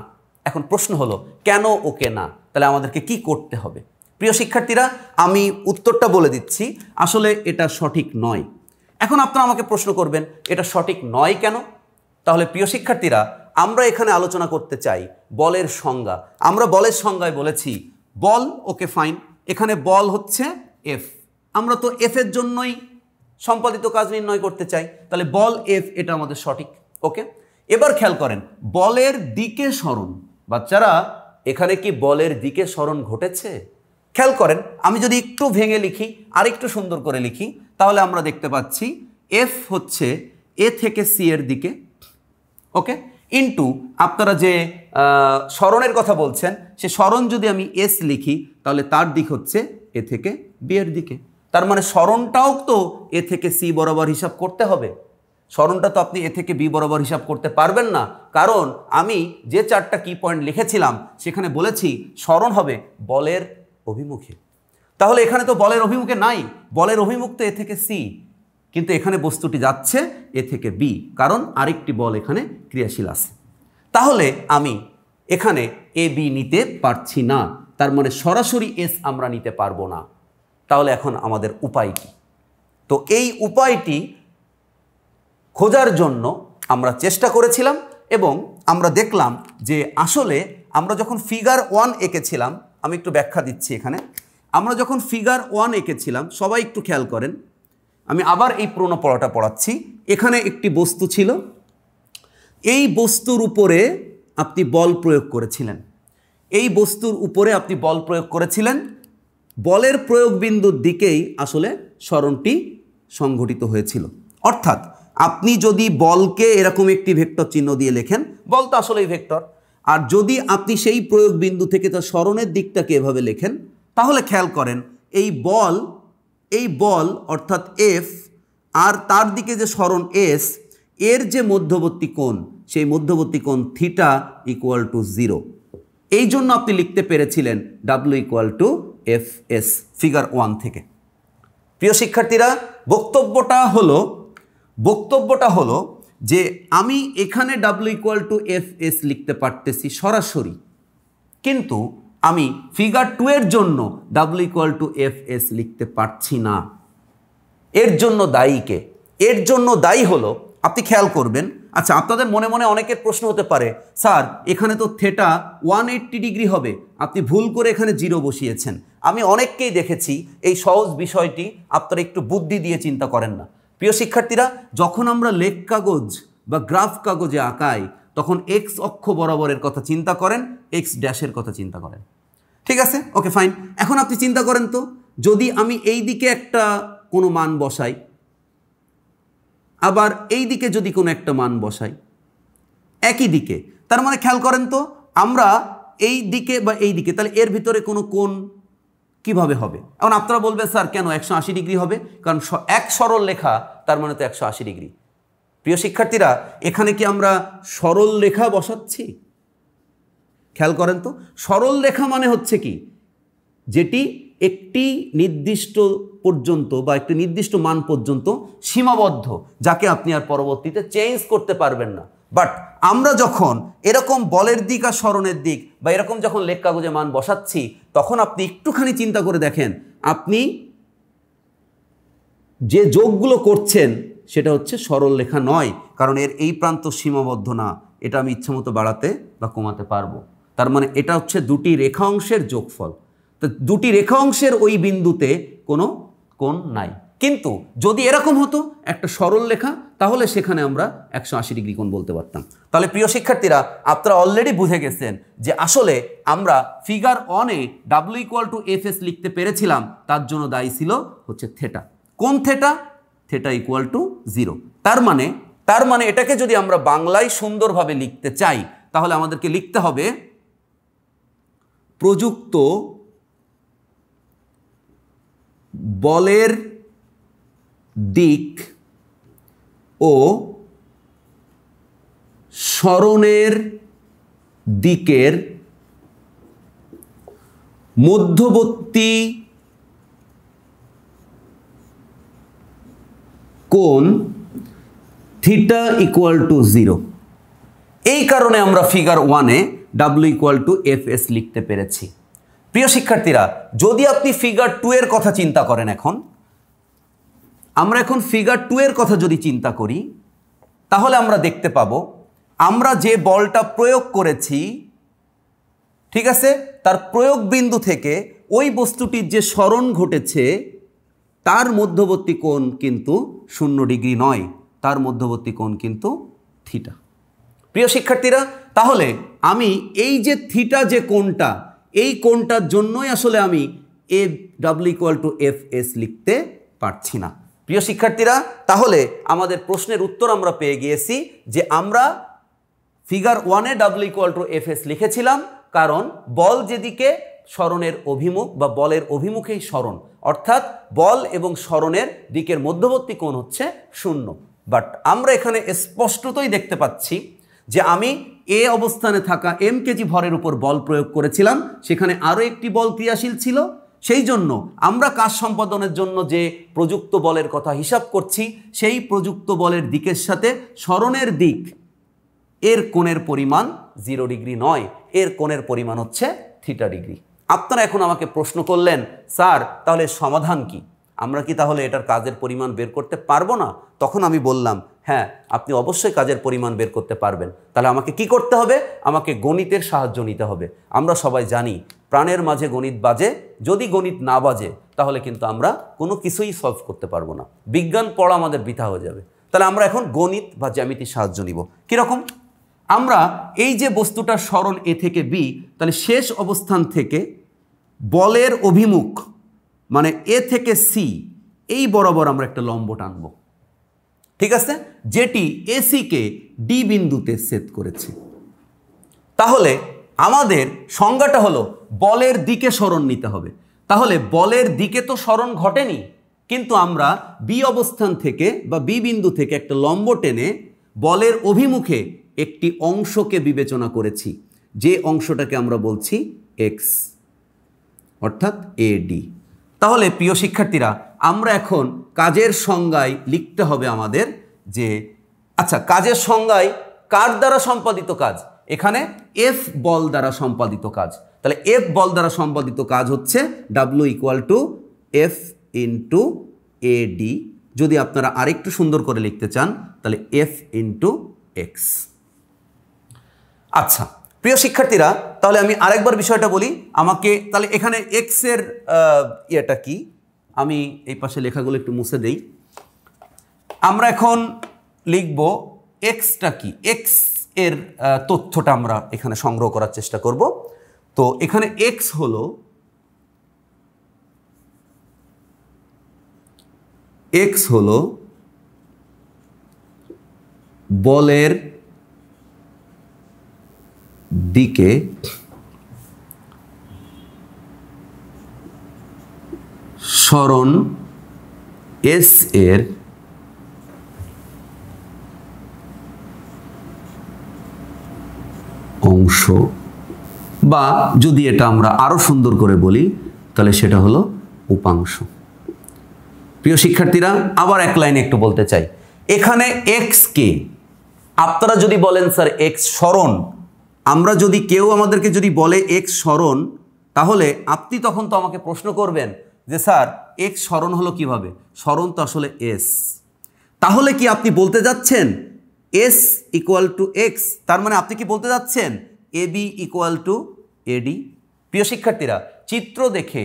এখন প্রশ্ন হলো কেন ওকে না, তাহলে আমাদেরকে কি করতে হবে? প্রিয় শিক্ষার্থীরা, আমি উত্তরটা বলে দিচ্ছি, আসলে এটা সঠিক নয়। এখন আপনারা আমাকে প্রশ্ন করবেন এটা সঠিক নয় কেন? তাহলে প্রিয় শিক্ষার্থীরা, আমরা এখানে আলোচনা করতে চাই বলের সংজ্ঞা। আমরা বলের সংজ্ঞায় বলেছি বল, ওকে ফাইন, এখানে বল হচ্ছে এফ, আমরা তো এফ এর জন্যই সম্পাদিত কাজ নির্ণয় করতে চাই, তাহলে বল এফ, এটা আমাদের সঠিক। ওকে, এবার খেয়াল করেন বলের দিকে সরণ। বাচ্চারা, এখানে কি বলের দিকে সরণ ঘটেছে? খেয়াল করেন, আমি যদি একটু ভেঙে লিখি আর একটু সুন্দর করে লিখি, তাহলে আমরা দেখতে পাচ্ছি এফ হচ্ছে এ থেকে সি এর দিকে, ওকে, ইন্টু আপনারা যে সরণের কথা বলছেন, সে সরণ যদি আমি এস লিখি, তাহলে তার দিক হচ্ছে এ থেকে বি এর দিকে। তার মানে সরণটাও তো এ থেকে সি বরাবর হিসাব করতে হবে। সরণটা তো আপনি এ থেকে বি বরাবর হিসাব করতে পারবেন না, কারণ আমি যে চারটা কি পয়েন্ট লিখেছিলাম সেখানে বলেছি সরণ হবে বলের অভিমুখে। তাহলে এখানে তো বলের অভিমুখে নাই, বলের অভিমুখ তো এ থেকে সি, কিন্তু এখানে বস্তুটি যাচ্ছে এ থেকে বি, কারণ আরেকটি বল এখানে ক্রিয়াশীল আছে। তাহলে আমি এখানে এ বি নিতে পারছি না, তার মানে সরাসরি এস আমরা নিতে পারবো না। তাহলে এখন আমাদের উপায় কি? তো এই উপায়টি খোঁজার জন্য আমরা চেষ্টা করেছিলাম এবং আমরা দেখলাম যে আসলে আমরা যখন ফিগার 1 এঁকেছিলাম, আমি একটু ব্যাখ্যা দিচ্ছি এখানে। আমরা যখন ফিগার 1 এঁকেছিলাম, সবাই একটু খেয়াল করেন, আমি আবার এই পুরোনো পড়াটা পড়াচ্ছি। এখানে একটি বস্তু ছিল, এই বস্তুর উপরে আপনি বল প্রয়োগ করেছিলেন, এই বস্তুর উপরে আপনি বল প্রয়োগ করেছিলেন, বলের প্রয়োগ বিন্দুর দিকেই আসলে সরণটি সংঘটিত হয়েছিল। অর্থাৎ আপনি যদি বলকে এরকম একটি ভেক্টর চিহ্ন দিয়ে লেখেন, বল তো আসলেই ভেক্টর, আর যদি আপনি সেই প্রয়োগ বিন্দু থেকে তার সরণের দিকটাকে এভাবে লেখেন, তাহলে খেয়াল করেন এই বল অর্থাৎ এফ আর তার দিকে যে সরণ এস, এর যে মধ্যবর্তী কোণ, সেই মধ্যবর্তী কোণ থিটা ইকুয়াল টু 0। এই জন্য আপনি লিখতে পেরেছিলেন W equal to F S figure 1 থেকে। প্রিয় শিক্ষার্থীরা, বক্তব্যটা হলো যে আমি এখানে W equal to F S লিখতে পারতেছি সরাসরি, কিন্তু আমি ফিগার 2 এর জন্য W equal to F S লিখতে পারছি না। এর জন্য দায়ী কে? এর জন্য দায়ী হলো, আপনি খেয়াল করবেন, আচ্ছা আপনাদের মনে মনে অনেকের প্রশ্ন হতে পারে, স্যার এখানে তো থেটা 180 ডিগ্রি হবে, আপনি ভুল করে এখানে 0 বসিয়েছেন। আমি অনেককেই দেখেছি এই সহজ বিষয়টি আপনারা একটু বুদ্ধি দিয়ে চিন্তা করেন না। প্রিয় শিক্ষার্থীরা, যখন আমরা লেখ কাগজ বা গ্রাফ কাগজে আঁকাই, তখন এক্স অক্ষ বরাবরের কথা চিন্তা করেন, এক্স ড্যাশের কথা চিন্তা করেন। ঠিক আছে, ওকে ফাইন। এখন আপনি চিন্তা করেন তো, যদি আমি এই দিকে একটা কোনো মান বসাই, আবার এই দিকে যদি কোনো একটা মান বসাই একই দিকে, তার মানে খেয়াল করেন তো, আমরা এই দিকে বা এই দিকে, তাহলে এর ভিতরে কোনো কোণ কিভাবে হবে? এখন আপনারা বলবেন স্যার কেন 180 ডিগ্রি হবে? কারণ এক সরল রেখা, তার মানে তো 180 ডিগ্রি। প্রিয় শিক্ষার্থীরা, এখানে কি আমরা সরল রেখা বসাচ্ছি? খেয়াল করেন তো, সরল রেখা মানে হচ্ছে কি, যেটি একটি নির্দিষ্ট পর্যন্ত বা একটি নির্দিষ্ট মান পর্যন্ত সীমাবদ্ধ, যাকে আপনি আর পরবর্তীতে চেঞ্জ করতে পারবেন না। বাট আমরা যখন এরকম বলের দিক আর সরণের দিক বা এরকম যখন লেখ কাগজে মান বসাচ্ছি, তখন আপনি একটুখানি চিন্তা করে দেখেন, আপনি যে যোগগুলো করছেন সেটা হচ্ছে সরল রেখা নয়, কারণ এর এই প্রান্ত সীমাবদ্ধ না, এটা আমি ইচ্ছামতো বাড়াতে বা কমাতে পারবো। তার মানে এটা হচ্ছে দুটি রেখা অংশের যোগফল। তো দুটি রেখা অংশের ওই বিন্দুতে কোনো কোণ নাই। কিন্তু যদি এরকম হতো একটা সরল রেখা, তাহলে সেখানে আমরা 180 ডিগ্রি কোণ বলতে পারতাম। তাহলে প্রিয় শিক্ষার্থীরা, আপনারা অলরেডি বুঝে গেছেন যে আসলে আমরা figure 1 A W equal to F S লিখতে পেরেছিলাম, তার জন্য দায়ী ছিল হচ্ছে থেটা। কোন থেটা? Theta equal two 0। তার মানে এটাকে যদি আমরা বাংলায় সুন্দরভাবে লিখতে চাই, তাহলে আমাদেরকে লিখতে হবে প্রযুক্ত বলের দিক ও সরণের দিকের মধ্যবর্তী কোণ থিটা ইকুয়াল টু 0। এই কারণে আমরা figure 1 A W equal to F S লিখতে পেরেছি। প্রিয় শিক্ষার্থীরা, যদি আপনি ফিগার 2 এর কথা চিন্তা করেন, আমরা এখন ফিগার 2 এর কথা যদি চিন্তা করি, তাহলে আমরা দেখতে পাবো আমরা যে বলটা প্রয়োগ করেছি, ঠিক আছে, তার প্রয়োগ বিন্দু থেকে ওই বস্তুটির যে সরণ ঘটেছে তার মধ্যবর্তী কোণ কিন্তু 0 ডিগ্রি নয়, তার মধ্যবর্তী কোণ কিন্তু থিটা। প্রিয় শিক্ষার্থীরা, তাহলে আমি এই যে থিটা যে কোণটা, এই কোণটার জন্যই আসলে আমি এ W equal to F S লিখতে পারছি না। প্রিয় শিক্ষার্থীরা, তাহলে আমাদের প্রশ্নের উত্তর আমরা পেয়ে গিয়েছি যে আমরা figure 1 A W equal to F S লিখেছিলাম, কারণ বল যেদিকে সরণের অভিমুখ বা বলের অভিমুখেই সরণ, অর্থাৎ বল এবং সরণের দিকের মধ্যবর্তী কোণ হচ্ছে 0। বাট আমরা এখানে স্পষ্টতই দেখতে পাচ্ছি যে আমি এ অবস্থানে থাকা এম কেজি ভরের উপর বল প্রয়োগ করেছিলাম, সেখানে আরও একটি বল ক্রিয়াশীল ছিল, সেই জন্য আমরা কাজ সম্পাদনের জন্য যে প্রযুক্ত বলের কথা হিসাব করছি, সেই প্রযুক্ত বলের দিকের সাথে সরণের দিক এর কোণের পরিমাণ 0 ডিগ্রি নয়, এর কোণের পরিমাণ হচ্ছে থিটা ডিগ্রি। আপনারা এখন আমাকে প্রশ্ন করলেন, স্যার তাহলে সমাধান কি? আমরা কি তাহলে এটার কাজের পরিমাণ বের করতে পারবো না? তখন আমি বললাম, হ্যাঁ আপনি অবশ্যই কাজের পরিমাণ বের করতে পারবেন। তাহলে আমাকে কি করতে হবে? আমাকে গণিতের সাহায্য নিতে হবে। আমরা সবাই জানি প্রাণের মাঝে গণিত বাজে, যদি গণিত না বাজে তাহলে কিন্তু আমরা কোনো কিছুই সলভ করতে পারবো না, বিজ্ঞান পড়া আমাদের বৃথা হয়ে যাবে। তাহলে আমরা এখন গণিত বা জ্যামিতির সাহায্য নিব। কীরকম? আমরা এই যে বস্তুটার সরণ এ থেকে বি, তাহলে শেষ অবস্থান থেকে বলের অভিমুখ মানে এ থেকে সি এই বরাবর আমরা একটা লম্ব টানব, ঠিক আছে, যেটি এসিকে ডি বিন্দুতে ছেদ করেছে। তাহলে আমাদের সংজ্ঞাটা হলো বলের দিকে সরণ নিতে হবে। তাহলে বলের দিকে তো সরণ ঘটেনি, কিন্তু আমরা বি অবস্থান থেকে বা বি বিন্দু থেকে একটা লম্ব টেনে বলের অভিমুখে একটি অংশকে বিবেচনা করেছি, যে অংশটাকে আমরা বলছি এক্স, অর্থাৎ এডি। তাহলে প্রিয় শিক্ষার্থীরা, আমরা এখন কাজের সংজ্ঞায় লিখতে হবে আমাদের যে, আচ্ছা কাজের সংজ্ঞায় কার দ্বারা সম্পাদিত কাজ? এখানে এফ বল দ্বারা সম্পাদিত কাজ। তাহলে এফ বল দ্বারা সম্পাদিত কাজ হচ্ছে W equal to F into এডি। যদি আপনারা আরেকটু সুন্দর করে লিখতে চান তাহলে এফ ইন্টু এক্স। আচ্ছা প্রিয় শিক্ষার্থীরা, তাহলে আমি আরেকবার বিষয়টা বলি। আমাকে তাহলে এখানে এক্স এর ইয়েটা কি, আমি এই পাশে লেখাগুলো একটু মুছে দেই। আমরা এখন লিখব এক্সটা কি, এক্স এর তথ্যটা আমরা এখানে সংগ্রহ করার চেষ্টা করব। তো এখানে এক্স হলো বলের দিকে সরণ এস এর অংশ, বা যদি এটা আমরা আরো সুন্দর করে বলি তাহলে সেটা হলো উপাংশ। প্রিয় শিক্ষার্থীরা, আবার এক লাইনে একটু বলতে চাই, এখানে এক্স কে আপনারা যদি বলেন স্যার এক্স সরণ, আমরা যদি কেউ আমাদেরকে যদি বলে এক্স সরণ, তাহলে আপনি তখন তো আমাকে প্রশ্ন করবেন যে স্যার এক্স সরণ হলো কিভাবে? সরণ তো আসলে এস। তাহলে কি আপনি বলতে যাচ্ছেন এস ইকুয়াল টু এক্স? তার মানে আপনি কি বলতে যাচ্ছেন এ বি ইকুয়াল টু এডি? প্রিয় শিক্ষার্থীরা, চিত্র দেখে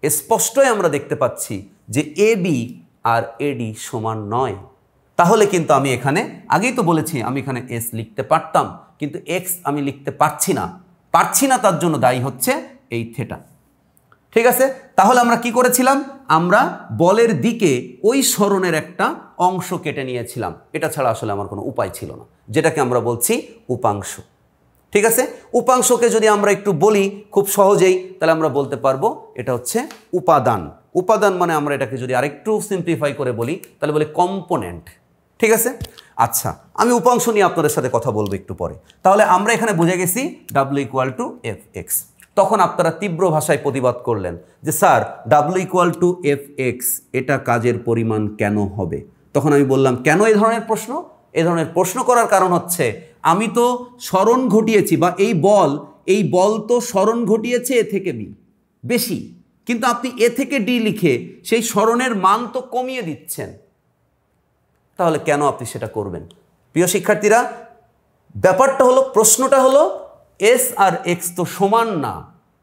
স্পষ্টই আমরা দেখতে পাচ্ছি যে এ বি আর এডি সমান নয়। তাহলে কিন্তু আমি এখানে আগেই তো বলেছি আমি এখানে এস লিখতে পারতাম, কিন্তু এক্স আমি লিখতে পারছি না। তার জন্য দায়ী হচ্ছে এই থেটা। ঠিক আছে, তাহলে আমরা কি করেছিলাম? আমরা বলের দিকে ওই সরণের একটা অংশ কেটে নিয়েছিলাম। এটা ছাড়া আসলে আমার কোনো উপায় ছিল না, যেটাকে আমরা বলছি উপাংশ। ঠিক আছে, উপাংশকে যদি আমরা একটু বলি খুব সহজেই, তাহলে আমরা বলতে পারবো এটা হচ্ছে উপাদান। উপাদান মানে আমরা এটাকে যদি আরেকটু সিম্পলিফাই করে বলি তাহলে বলি কম্পোনেন্ট। ঠিক আছে, আচ্ছা আমি উপাংশ নিয়ে আপনাদের সাথে কথা বলবো একটু পরে। তাহলে আমরা এখানে বুঝে গেছি W equal to F x. তখন আপনারা তীব্র ভাষায় প্রতিবাদ করলেন যে sir W equal to F x এটা কাজের পরিমাণ কেন হবে? তখন আমি বললাম কেন এই ধরনের প্রশ্ন? এই ধরনের প্রশ্ন করার কারণ হচ্ছে আমি তো সরণ ঘটিয়েছি, বা এই বল তো সরণ ঘটিয়েছে এ থেকে বি বেশি, কিন্তু আপনি এ থেকে ডি লিখে সেই সরণের মান তো কমিয়ে দিচ্ছেন। তাহলে কেন আপনি সেটা করবেন? প্রিয় শিক্ষার্থীরা, ব্যাপারটা হলো, প্রশ্নটা হলো এস আর এক্স তো সমান না,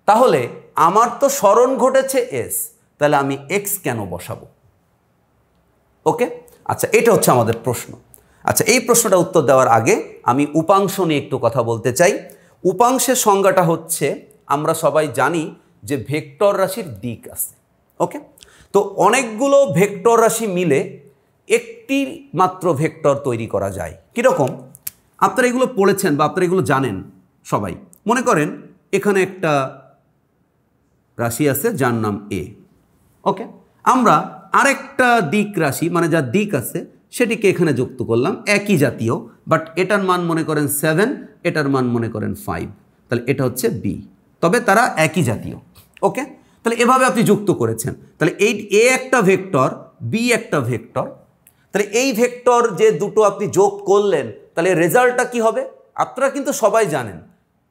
তাহলে আমার তো সরণ ঘটেছে এস, তাহলে আমি এক্স কেন বসাবো? ওকে, আচ্ছা এটা হচ্ছে আমাদের প্রশ্ন। আচ্ছা এই প্রশ্নটা উত্তর দেওয়ার আগে আমি উপাংশ নিয়ে একটু কথা বলতে চাই। উপাংশের সংজ্ঞাটা হচ্ছে, আমরা সবাই জানি যে ভেক্টর রাশির দিক আছে। ওকে, তো অনেকগুলো ভেক্টর রাশি মিলে একটি মাত্র ভেক্টর তৈরি করা যায়। কীরকম? আপনারা এগুলো পড়েছেন বা আপনারা এগুলো জানেন সবাই। মনে করেন এখানে একটা রাশি আছে যার নাম এ। ওকে, আমরা আরেকটা দিক রাশি মানে যার দিক আছে সেটিকে এখানে যুক্ত করলাম, একই জাতীয়, বাট এটার মান মনে করেন 7, এটার মান মনে করেন 5, তাহলে এটা হচ্ছে বি, তবে তারা একই জাতীয়। ওকে, তাহলে এভাবে আপনি যুক্ত করেছেন। তাহলে এই এ একটা ভেক্টর, বি একটা ভেক্টর, তাহলে এই ভেক্টর যে দুটো আপনি যোগ করলেন তাহলে রেজাল্টটা কি হবে আপনারা কিন্তু সবাই জানেন।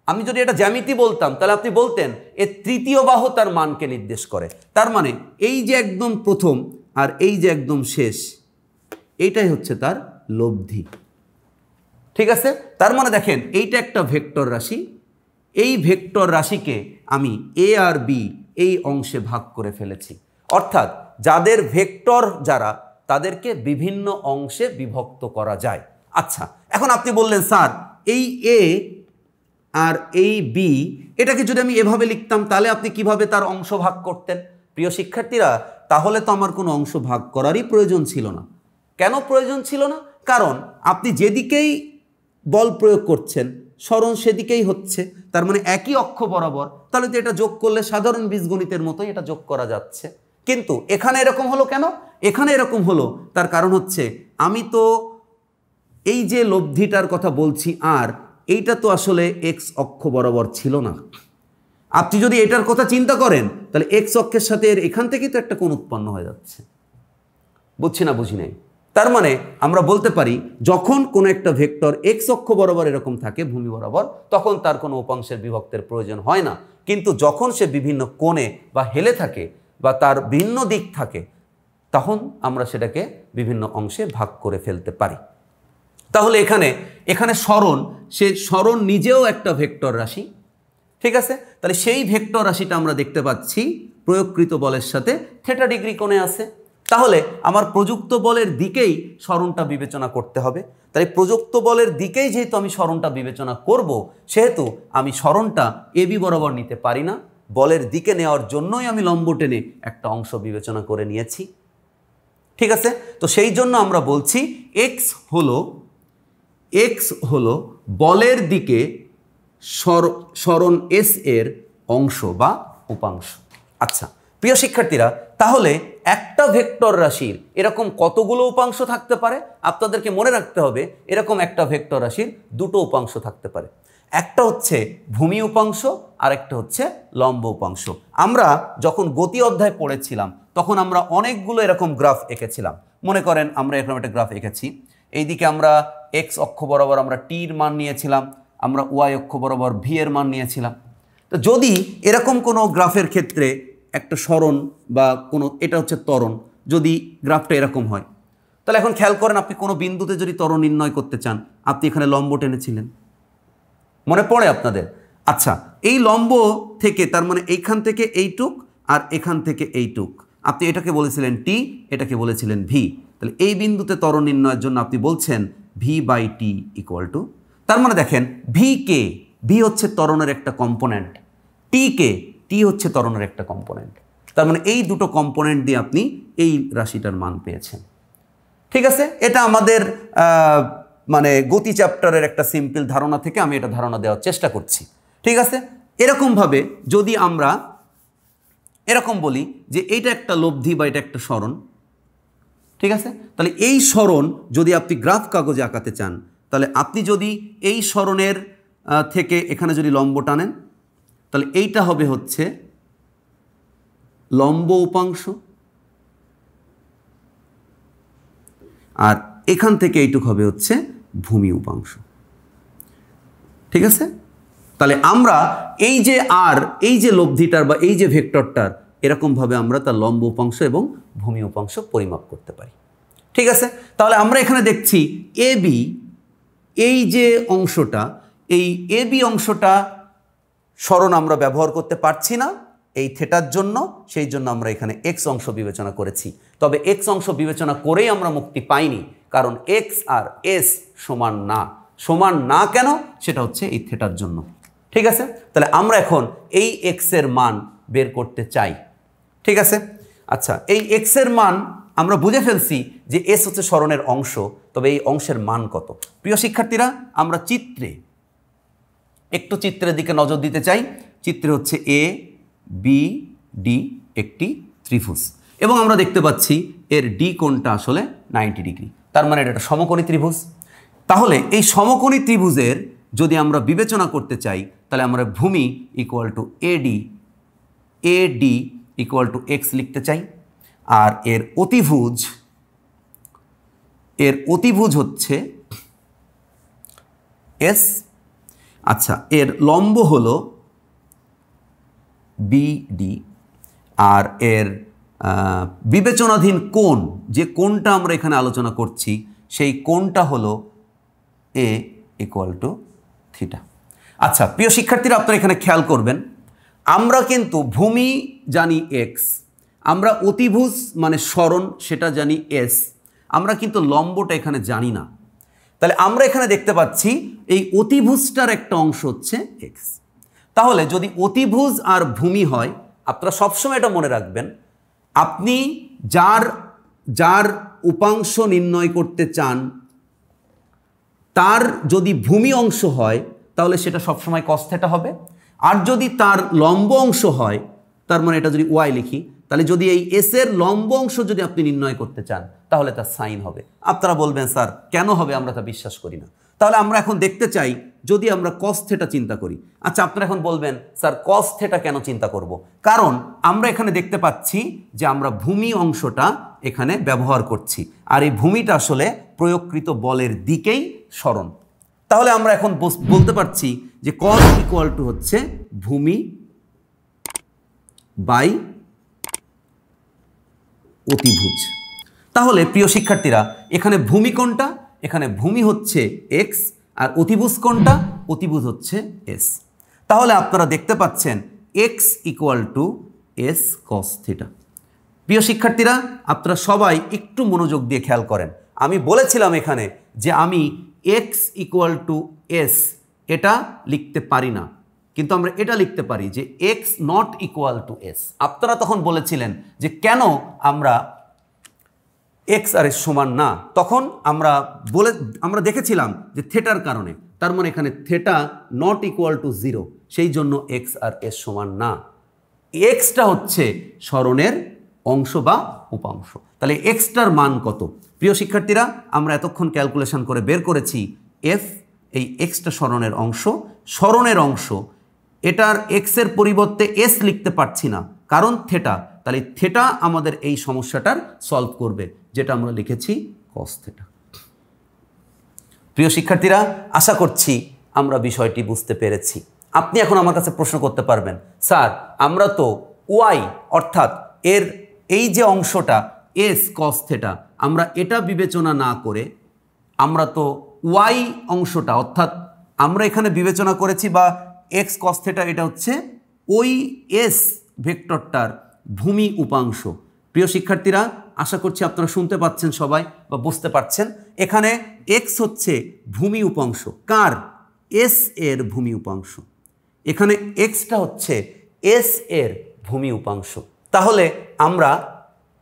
আমি যদি এটা জ্যামিতি বলতাম তাহলে আপনি বলতেন এর তৃতীয় বাহু তার মানকে নির্দেশ করে। তার মানে এই যে একদম প্রথম আর এই যে একদম শেষ, এইটাই হচ্ছে তার লব্ধি। ঠিক আছে, তার মানে দেখেন এইটা একটা ভেক্টর রাশি, এই ভেক্টর রাশিকে আমি এ আর বি এই অংশে ভাগ করে ফেলেছি। অর্থাৎ যাদের ভেক্টর যারা তাদেরকে বিভিন্ন অংশে বিভক্ত করা যায়। আচ্ছা, এখন আপনি বললেন স্যার এই এ আর এই বি এটাকে যদি আমি এভাবে লিখতাম তাহলে আপনি কিভাবে তার অংশ ভাগ করতেন? প্রিয় শিক্ষার্থীরা, তাহলে তো আমার কোনো অংশ ভাগ করারই প্রয়োজন ছিল না। কেন প্রয়োজন ছিল না? কারণ আপনি যেদিকেই বল প্রয়োগ করছেন সরণ সেদিকেই হচ্ছে, তার মানে একই অক্ষ বরাবর, তাহলে তো এটা যোগ করলে সাধারণ বীজগণিতের মতোই এটা যোগ করা যাচ্ছে। কিন্তু এখানে এরকম হলো কেন? এখানে এরকম হলো তার কারণ হচ্ছে আমি তো এই যে লব্ধিটার কথা বলছি আর এইটা তো আসলে এক্স অক্ষ বরাবর ছিল না। আপনি যদি এটার কথা চিন্তা করেন তাহলে এক্স অক্ষের সাথে এর এখান থেকেই তো একটা কোণ উৎপন্ন হয়ে যাচ্ছে। বুঝছি না বুঝি নাই? তার মানে আমরা বলতে পারি যখন কোনো একটা ভেক্টর এক্স অক্ষ বরাবর এরকম থাকে ভূমি বরাবর, তখন তার কোনো উপাংশের বিভক্তের প্রয়োজন হয় না। কিন্তু যখন সে বিভিন্ন কোণে বা হেলে থাকে বা তার ভিন্ন দিক থাকে তখন আমরা সেটাকে বিভিন্ন অংশে ভাগ করে ফেলতে পারি। তাহলে এখানে সরণ, সে সরণ নিজেও একটা ভেক্টর রাশি। ঠিক আছে, তাহলে সেই ভেক্টর রাশিটা আমরা দেখতে পাচ্ছি প্রয়োগকৃত বলের সাথে থিটা ডিগ্রি কোণে আছে। তাহলে আমার প্রযুক্ত বলের দিকেই সরণটা বিবেচনা করতে হবে। তাই প্রযুক্ত বলের দিকেই যেহেতু আমি সরণটা বিবেচনা করব, সেহেতু আমি সরণটা এবি বরাবর নিতে পারি না। বলের দিকে নেওয়ার জন্যই আমি লম্ব টেনে একটা অংশ বিবেচনা করে নিয়েছি। ঠিক আছে, তো সেই জন্য আমরা বলছি এক্স হলো বলের দিকে সরণ এস এর অংশ বা উপাংশ। আচ্ছা প্রিয় শিক্ষার্থীরা, তাহলে একটা ভেক্টর রাশির এরকম কতগুলো উপাংশ থাকতে পারে? আপনাদেরকে মনে রাখতে হবে এরকম একটা ভেক্টর রাশির দুটো উপাংশ থাকতে পারে। একটা হচ্ছে ভূমি উপাংশ আর একটা হচ্ছে লম্ব উপাংশ। আমরা যখন গতি অধ্যায় পড়েছিলাম তখন আমরা অনেকগুলো এরকম গ্রাফ এঁকেছিলাম। মনে করেন আমরা এরকম একটা গ্রাফ এঁকেছি, এইদিকে আমরা এক্স অক্ষ বরাবর আমরা টির মান নিয়েছিলাম, আমরা ওয়াই অক্ষ বরাবর ভি এর মান নিয়েছিলাম। তো যদি এরকম কোনো গ্রাফের ক্ষেত্রে একটা সরণ বা কোনো, এটা হচ্ছে ত্বরণ, যদি গ্রাফটা এরকম হয় তাহলে এখন খেয়াল করেন আপনি কোনো বিন্দুতে যদি ত্বরণ নির্ণয় করতে চান, আপনি এখানে লম্ব টেনেছিলেন, মনে পড়ে আপনাদের? আচ্ছা, এই লম্ব থেকে তার মানে এইখান থেকে এইটুক আর এখান থেকে এইটুক, আপনি এটাকে বলেছিলেন টি, এটাকে বলেছিলেন ভি। তাহলে এই বিন্দুতে ত্বরণ নির্ণয়ের জন্য আপনি বলছেন V by T equal to, তার মানে দেখেন ভি হচ্ছে ত্বরণের একটা কম্পোনেন্ট, টি হচ্ছে ত্বরণের একটা কম্পোনেন্ট। তার মানে এই দুটো কম্পোনেন্ট দিয়ে আপনি এই রাশিটার মান পেয়েছেন। ঠিক আছে, এটা আমাদের মানে গতি চ্যাপ্টারের একটা সিম্পল ধারণা থেকে আমি এটা ধারণা দেওয়ার চেষ্টা করছি। ঠিক আছে, এরকমভাবে যদি আমরা এরকম বলি যে এইটা একটা লব্ধি বা এটা একটা সরণ, ঠিক আছে, তাহলে এই সরণ যদি আপনি গ্রাফ কাগজে আঁকাতে চান তাহলে আপনি যদি এই সরণের থেকে এখানে যদি লম্ব টানেন তাহলে এইটা হবে হচ্ছে লম্ব উপাংশ, আর এখান থেকে এইটুক হবে হচ্ছে ভূমি উপাংশ। ঠিক আছে, তাহলে আমরা এই যে আর এই যে লব্ধিটার বা এই যে ভেক্টরটার এরকমভাবে আমরা তার লম্ব উপাংশ এবং ভূমি উপাংশ পরিমাপ করতে পারি। ঠিক আছে, তাহলে আমরা এখানে দেখছি এ বি, এই যে অংশটা, এই এ বি অংশটা সরণ আমরা ব্যবহার করতে পারছি না এই থেটার জন্য, সেই জন্য আমরা এখানে এক্স অংশ বিবেচনা করেছি। তবে এক্স অংশ বিবেচনা করেই আমরা মুক্তি পাইনি, কারণ এক্স আর এস সমান না কেন? সেটা হচ্ছে এই থেটার জন্য। ঠিক আছে, তাহলে আমরা এখন এই এক্সের মান বের করতে চাই। ঠিক আছে, আচ্ছা, এই এক্সের মান আমরা বুঝে ফেলছি যে এস হচ্ছে সরণের অংশ, তবে এই অংশের মান কত? প্রিয় শিক্ষার্থীরা, আমরা চিত্রের দিকে নজর দিতে চাই। চিত্রে হচ্ছে এ বি ডি একটি ত্রিভুজ, এবং আমরা দেখতে পাচ্ছি এর ডি কোণটা আসলে 90 ডিগ্রি, তার মানে এটা একটা সমকোণী ত্রিভুজ। তাহলে এই সমকোণী ত্রিভুজের যদি আমরা বিবেচনা করতে চাই তাহলে আমরা ভূমি equal to eddy equal to x লিখতে চাই, আর এর অতিভুজ হচ্ছে এস। আচ্ছা, এর লম্ব হলো বিডি, আর এর বিবেচনাধীন কোণ, যে কোণটা আমরা এখানে আলোচনা করছি সেই কোণটা হলো এ ইকুয়াল টু থিটা। আচ্ছা প্রিয় শিক্ষার্থীরা, আপনারা এখানে খেয়াল করবেন, আমরা কিন্তু ভূমি জানি এক্স, আমরা অতিভুজ মানে সরণ সেটা জানি এস, আমরা কিন্তু লম্বটা এখানে জানি না। তাহলে আমরা এখানে দেখতে পাচ্ছি এই অতিভুজটার একটা অংশ হচ্ছে এক্স। তাহলে যদি অতিভুজ আর ভূমি হয়, আপনারা সবসময় এটা মনে রাখবেন, আপনি যার উপাংশ নির্ণয় করতে চান তার যদি ভূমি অংশ হয় তাহলে সেটা সবসময় cos θ হবে, আর যদি তার লম্ব অংশ হয়, তার মানে এটা যদি ওয়াই লিখি, তাহলে যদি এই এস এর লম্ব অংশ যদি আপনি নির্ণয় করতে চান তাহলে তার সাইন হবে। আপনারা বলবেন স্যার কেন হবে, আমরা তা বিশ্বাস করি না। তাহলে আমরা এখন দেখতে চাই যদি আমরা cos θ চিন্তা করি। আচ্ছা আপনারা এখন বলবেন স্যার cos θ কেন চিন্তা করব? কারণ আমরা এখানে দেখতে পাচ্ছি যে আমরা ভূমি অংশটা এখানে ব্যবহার করছি, আর এই ভূমিটা আসলে প্রয়োগকৃত বলের দিকেই সরণ। তাহলে আমরা এখন বলতে পারছি যে cos ইকুয়াল টু হচ্ছে ভূমি বাই অতিভুজ। তাহলে প্রিয় শিক্ষার্থীরা, এখানে ভূমি কোনটা? এখানে ভূমি হচ্ছে এক্স, আর অতিভুজ কোনটা? অতিভুজ হচ্ছে এস। তাহলে আপনারা দেখতে পাচ্ছেন x equal to S cos θ। প্রিয় শিক্ষার্থীরা, আপনারা সবাই একটু মনোযোগ দিয়ে খেয়াল করেন। আমি বলেছিলাম এখানে যে আমি এক্স ইকুয়াল টু এস এটা লিখতে পারি না, কিন্তু আমরা এটা লিখতে পারি যে x not equal to S. আপনারা তখন বলেছিলেন যে কেন আমরা এক্স আর এস সমান না, তখন আমরা দেখেছিলাম যে থেটার কারণে, তার মানে এখানে থেটা নট ইকুয়াল টু 0, সেই জন্য এক্স আর এস সমান না। এক্সটা হচ্ছে সরণের অংশ বা উপাংশ। তাহলে এক্সটার মান কত? প্রিয় শিক্ষার্থীরা, আমরা এতক্ষণ ক্যালকুলেশন করে বের করেছি এফ, এই এক্সটা সরণের অংশ, এটার এক্সের পরিবর্তে এস লিখতে পারছি না কারণ থেটা। তাহলে থেটা আমাদের এই সমস্যাটার সলভ করবে, যেটা আমরা লিখেছি cos θ। প্রিয় শিক্ষার্থীরা, আশা করছি আমরা বিষয়টি বুঝতে পেরেছি। আপনি এখন আমার কাছে প্রশ্ন করতে পারবেন, স্যার আমরা তো ওয়াই অর্থাৎ এর এই যে অংশটা এস cos θ, আমরা এটা বিবেচনা না করে আমরা তো ওয়াই অংশটা অর্থাৎ আমরা এখানে বিবেচনা করেছি বা এক্স cos θ এটা হচ্ছে ওই এস ভেক্টরটার ভূমি উপাংশ। প্রিয় শিক্ষার্থীরা, আশা করছি আপনারা শুনতে পাচ্ছেন সবাই বা বুঝতে পারছেন, এখানে এক্স হচ্ছে ভূমি উপাংশ কার? এস এর ভূমি উপাংশ। এখানে এক্সটা হচ্ছে এস এর ভূমি উপাংশ। তাহলে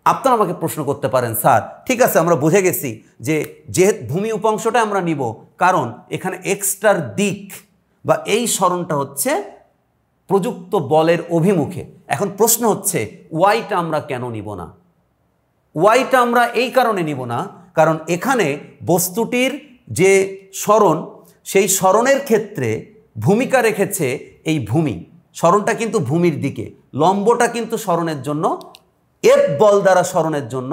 আপনারা আমাকে প্রশ্ন করতে পারেন, স্যার ঠিক আছে আমরা বুঝে গেছি যে ভূমি উপাংশটা আমরা নিব কারণ এখানে এক্সটার দিক বা এই সরণটা হচ্ছে প্রযুক্ত বলের অভিমুখে। এখন প্রশ্ন হচ্ছে ওয়াইটা আমরা কেন নিব না? ওয়াইটা আমরা এই কারণে নিব না কারণ এখানে বস্তুটির যে সরণ, সেই সরণের ক্ষেত্রে ভূমিকা রেখেছে এই ভূমি। সরণটা কিন্তু ভূমির দিকে, লম্বটা কিন্তু সরণের জন্য এফ বল দ্বারা সরণের জন্য।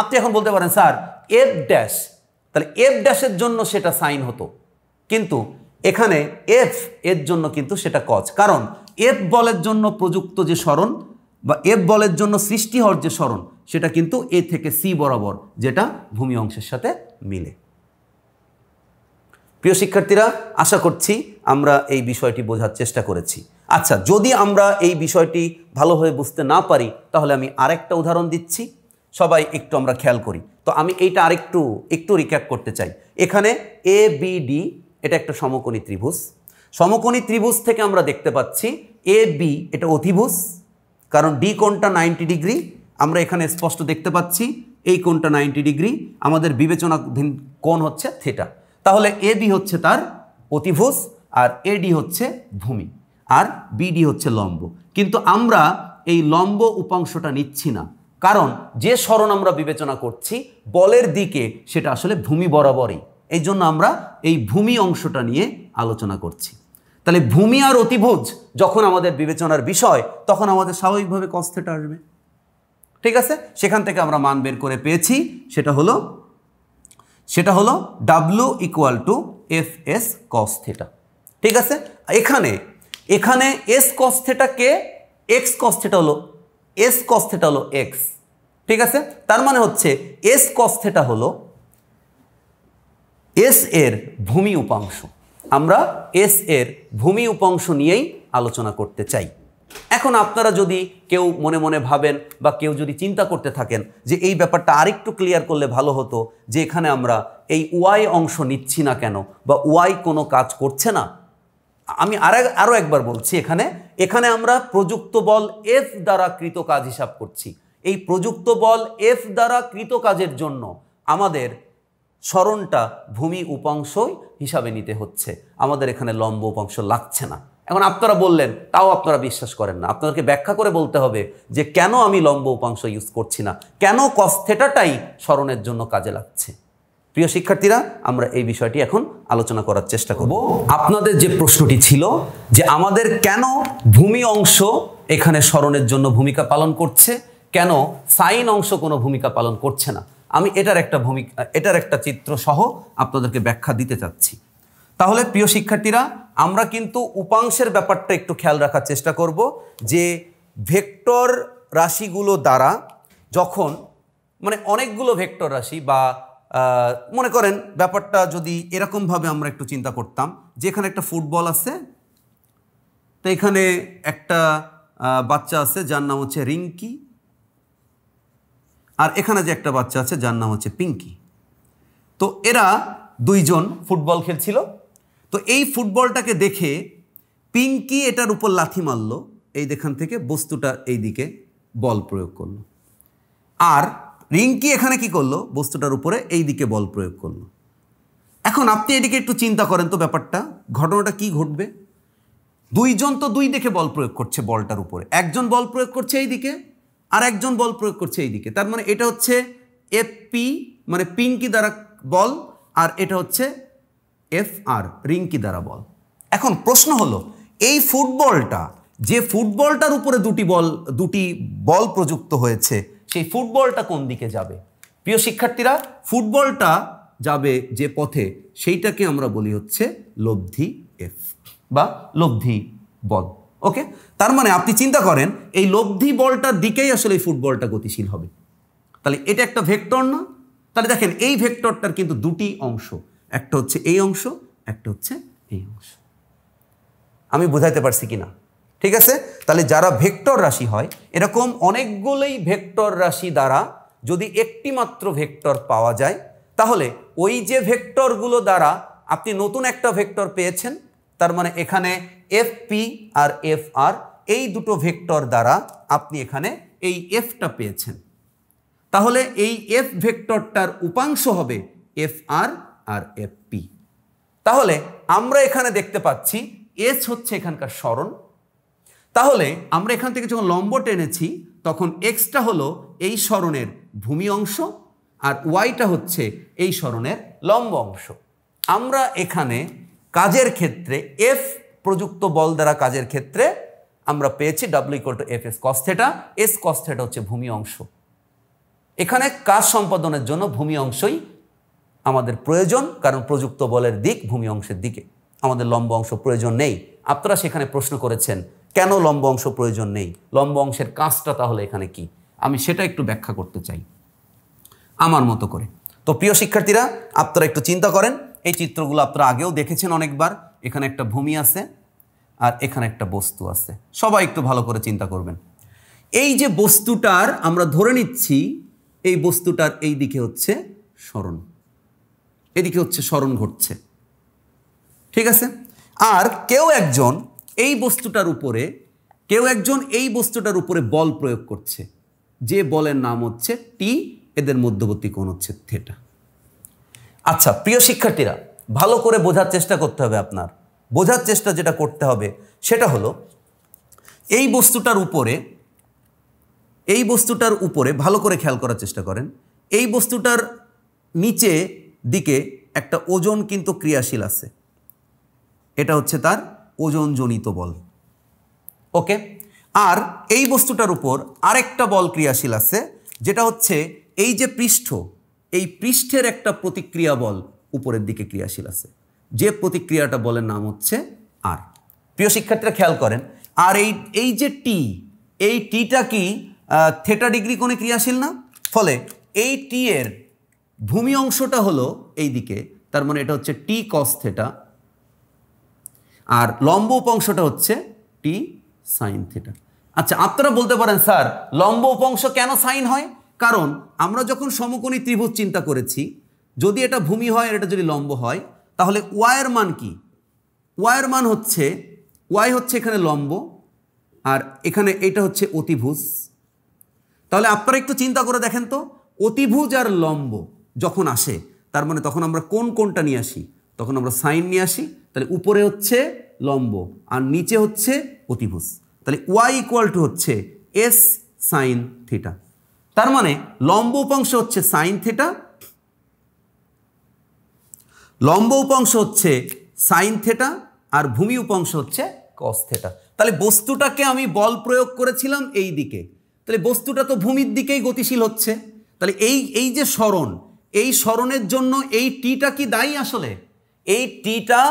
আপনি এখন বলতে পারেন স্যার এফ ড্যাশ, তাহলে এফ ড্যাশের জন্য সেটা সাইন হতো, কিন্তু এখানে এফ এর জন্য কিন্তু সেটা কজ, কারণ এফ বলের জন্য প্রযুক্ত যে সরণ বা এফ বলের জন্য সৃষ্টি হওয়ার যে সরণ সেটা কিন্তু এ থেকে সি বরাবর, যেটা ভূমি অংশের সাথে মিলে। প্রিয় শিক্ষার্থীরা, আশা করছি আমরা এই বিষয়টি বোঝার চেষ্টা করেছি। আচ্ছা, যদি আমরা এই বিষয়টি ভালোভাবে বুঝতে না পারি তাহলে আমি আরেকটা উদাহরণ দিচ্ছি, সবাই একটু আমরা খেয়াল করি। তো আমি এইটা একটু রিক্যাপ করতে চাই। এখানে এ বি ডি এটা একটা সমকোণী ত্রিভুজ। সমকোণী ত্রিভুজ থেকে আমরা দেখতে পাচ্ছি এ বি এটা অতিভুজ, কারণ ডি কোণটা 90 ডিগ্রি, আমরা এখানে স্পষ্ট দেখতে পাচ্ছি এই কোণটা 90 ডিগ্রি, আমাদের বিবেচনাধীন কোণ হচ্ছে থিটা। তাহলে এ বি হচ্ছে তার অতিভুজ, আর এডি হচ্ছে ভূমি, আর বিডি হচ্ছে লম্ব। কিন্তু আমরা এই লম্ব উপাংশটা নিচ্ছি না, কারণ যে সরণ আমরা বিবেচনা করছি বলের দিকে সেটা আসলে ভূমি বরাবরই, এই জন্য আমরা এই ভূমি অংশটা নিয়ে আলোচনা করছি। তাহলে ভূমি আর অতিভুজ যখন আমাদের বিবেচনার বিষয়, তখন আমাদের স্বাভাবিকভাবে cos θ আসবে। ঠিক আছে, সেখান থেকে আমরা মান বের করে পেয়েছি, সেটা হলো W = FS cos θ। ঠিক আছে, এখানে S cos θ কে X cos θ হলো S cos θ হলো X। ঠিক আছে, তার মানে হচ্ছে S cos θ হলো S এর ভূমি উপাংশ। আমরা S এর ভূমি উপাংশ নিয়েই আলোচনা করতে চাই। এখন আপনারা যদি কেউ মনে মনে ভাবেন বা কেউ যদি চিন্তা করতে থাকেন যে এই ব্যাপারটা আরেকটু ক্লিয়ার করলে ভালো হতো, যে এখানে আমরা এই Y অংশ নিচ্ছি না কেন, বা Y কোনো কাজ করছে না, আমি আরও একবার বলছি, এখানে আমরা প্রযুক্ত বল F দ্বারা কৃত কাজ হিসাব করছি। এই প্রযুক্ত বল F দ্বারা কৃত কাজের জন্য আমাদের সরণটা ভূমি উপাংশই হিসাবে নিতে হচ্ছে, আমাদের এখানে লম্ব উপাংশ লাগছে না। এখন আপনারা বললেন, তাও আপনারা বিশ্বাস করেন না, আপনাদেরকে ব্যাখ্যা করে বলতে হবে যে কেন আমি লম্ব উপাংশ ইউজ করছি না, কেন cos θটাই সরণের জন্য কাজে লাগছে। প্রিয় শিক্ষার্থীরা, আমরা এই বিষয়টি এখন আলোচনা করার চেষ্টা করব। আপনাদের যে প্রশ্নটি ছিল যে আমাদের কেন ভূমি অংশ এখানে সরণের জন্য ভূমিকা পালন করছে, কেন সাইন অংশ কোনো ভূমিকা পালন করছে না, আমি এটার একটা চিত্র সহ আপনাদেরকে ব্যাখ্যা দিতে চাচ্ছি। তাহলে প্রিয় শিক্ষার্থীরা, আমরা কিন্তু উপাংশের ব্যাপারটা একটু খেয়াল রাখার চেষ্টা করব, যে ভেক্টর রাশিগুলো দ্বারা যখন অনেকগুলো ভেক্টর রাশি, বা মনে করেন ব্যাপারটা যদি এরকমভাবে আমরা একটু চিন্তা করতাম, যে এখানে একটা ফুটবল আছে, তো এখানে একটা বাচ্চা আছে যার নাম হচ্ছে রিঙ্কি, আর এখানে যে একটা বাচ্চা আছে যার নাম হচ্ছে পিঙ্কি। তো এরা দুইজন ফুটবল খেলছিল। তো এই ফুটবলটাকে দেখে পিঙ্কি এটার উপর লাথি মারলো, এখান থেকে বস্তুটা এই দিকে বল প্রয়োগ করলো, আর রিঙ্কি এখানে কি করলো, বস্তুটার উপরে এই দিকে বল প্রয়োগ করলো। এখন আপনি এদিকে একটু চিন্তা করেন তো, ঘটনাটা কি ঘটবে? দুইজন তো দুই দিকে বল প্রয়োগ করছে বলটার উপরে, একজন বল প্রয়োগ করছে এই দিকে, আর একজন বল প্রয়োগ করছে এই দিকে। তার মানে এটা হচ্ছে FP মানে পিঙ্কি দ্বারা বল, আর এটা হচ্ছে FR রিঙ্কি দ্বারা বল। এখন প্রশ্ন হলো, এই ফুটবলটা, যে ফুটবলটার উপরে দুটি বল প্রযুক্ত হয়েছে, সেই ফুটবলটা কোন দিকে যাবে? প্রিয় শিক্ষার্থীরা, ফুটবলটা যাবে যে পথে, সেইটাকে আমরা বলি হচ্ছে লব্ধি F বা লব্ধি বল। ওকে, তার মানে আপনি চিন্তা করেন, এই লব্ধি বলটার দিকেই আসলে এই ফুটবলটা গতিশীল হবে। তাহলে এটা একটা ভেক্টর না? তাহলে দেখেন, এই ভেক্টরটার কিন্তু দুটি অংশ, একটা হচ্ছে এই অংশ, একটা হচ্ছে এই অংশ। আমি বুঝাইতে পারছি কিনা? ঠিক আছে, তাহলে যারা ভেক্টর রাশি হয়, এরকম অনেকগুলোই ভেক্টর রাশি দ্বারা যদি একটি মাত্র ভেক্টর পাওয়া যায়, তাহলে ওই যে ভেক্টরগুলো দ্বারা আপনি নতুন একটা ভেক্টর পেয়েছেন, তার মানে এখানে FP আর FR এই দুটো ভেক্টর দ্বারা আপনি এখানে এই Fটা পেয়েছেন। তাহলে এই F ভেক্টরটার উপাংশ হবে FR আর FP। তাহলে আমরা এখানে দেখতে পাচ্ছি S হচ্ছে এখানকার সরণ। তাহলে আমরা এখান থেকে যখন লম্ব টেনেছি, তখন Xটা হলো এই সরণের ভূমি অংশ, আর Yটা হচ্ছে এই সরণের লম্ব অংশ। আমরা এখানে কাজের ক্ষেত্রে F প্রযুক্ত বল দ্বারা কাজের ক্ষেত্রে আমরা পেয়েছি W = FS cos θ। S cos θ হচ্ছে ভূমি অংশ। এখানে কাজ সম্পাদনের জন্য ভূমি অংশই আমাদের প্রয়োজন, কারণ প্রযুক্ত বলের দিক ভূমি অংশের দিকে, আমাদের লম্ব অংশ প্রয়োজন নেই। আপনারা সেখানে প্রশ্ন করেছেন, কেন লম্ব অংশ প্রয়োজন নেই, লম্ব অংশের কাজটা তাহলে এখানে কি? আমি সেটা একটু ব্যাখ্যা করতে চাই আমার মতো করে। তো প্রিয় শিক্ষার্থীরা, আপনারা একটু চিন্তা করেন, এই চিত্রগুলো আপনারা আগেও দেখেছেন অনেকবার। এখানে একটা ভূমি আছে, আর এখানে একটা বস্তু আছে। সবাই একটু ভালো করে চিন্তা করবেন। এই যে বস্তুটার আমরা ধরে নিচ্ছি, এই বস্তুটার এই দিকে হচ্ছে সরণ, এদিকে হচ্ছে সরণ ঘটছে। ঠিক আছে, আর কেউ একজন এই বস্তুটার উপরে বল প্রয়োগ করছে, যে বলের নাম হচ্ছে T, এদের মধ্যবর্তী কোণ হচ্ছে θ। আচ্ছা প্রিয় শিক্ষার্থীরা, ভালো করে বোঝার চেষ্টা করতে হবে। আপনার বোঝার চেষ্টা যেটা করতে হবে সেটা হলো, এই বস্তুটার উপরে ভালো করে খেয়াল করার চেষ্টা করেন। এই বস্তুটার নিচে দিকে একটা ওজন কিন্তু ক্রিয়াশীল আছে, এটা হচ্ছে তার ওজনজনিত বল। ওকে, আর এই বস্তুটার উপর আরেকটা বল ক্রিয়াশীল আছে, যেটা হচ্ছে এই যে পৃষ্ঠ, এই পৃষ্ঠের একটা প্রতিক্রিয়া বল উপরের দিকে ক্রিয়াশীল আছে, যে প্রতিক্রিয়াটা বলের নাম হচ্ছে আর। প্রিয় শিক্ষার্থীরা খেয়াল করেন, আর এই যে টি, এই টিটা কি থেটা ডিগ্রি কোণে ক্রিয়াশীল না? ফলে এই টি এর ভূমি অংশটা হলো এই দিকে, তার মানে এটা হচ্ছে টি কস থেটা, আর লম্ব উপাংশটা হচ্ছে টি সাইন থেটা। আচ্ছা, আপনারা বলতে পারেন স্যার লম্ব উপাংশ কেন সাইন হয়? কারণ আমরা যখন সমকোণী ত্রিভুজ চিন্তা করেছি, যদি এটা ভূমি হয় আর এটা যদি লম্ব হয়, তাহলে ওয়াইয়ের মান কি? ওয়াইয়ের মান হচ্ছে, ওয়াই হচ্ছে এখানে লম্ব আর এখানে এটা হচ্ছে অতিভুজ। তাহলে আপনারা একটু চিন্তা করে দেখেন তো, অতিভুজ আর লম্ব যখন আসে, তার মানে তখন আমরা কোনটা নিয়ে আসি? তখন আমরা সাইন নিয়ে আসি। তাহলে উপরে হচ্ছে লম্ব আর নিচে হচ্ছে অতিভুজ, তাহলে ওয়াই ইকুয়াল টু হচ্ছে এস সাইন থিটা। তার মানে লম্ব উপাংশ হচ্ছে সাইন থিটা, লম্ব উপাংশ হচ্ছে সাইন থিটা আর ভূমি উপাংশ হচ্ছে কস থিটা। তাহলে বস্তুটাকে আমি বল প্রয়োগ করেছিলাম এই দিকে, তাহলে বস্তুটা তো ভূমির দিকেই গতিশীল হচ্ছে। তাহলে এই যে সরণ, এই সরণের জন্য এই টিটা কি দায়ী? আসলে এই টিটা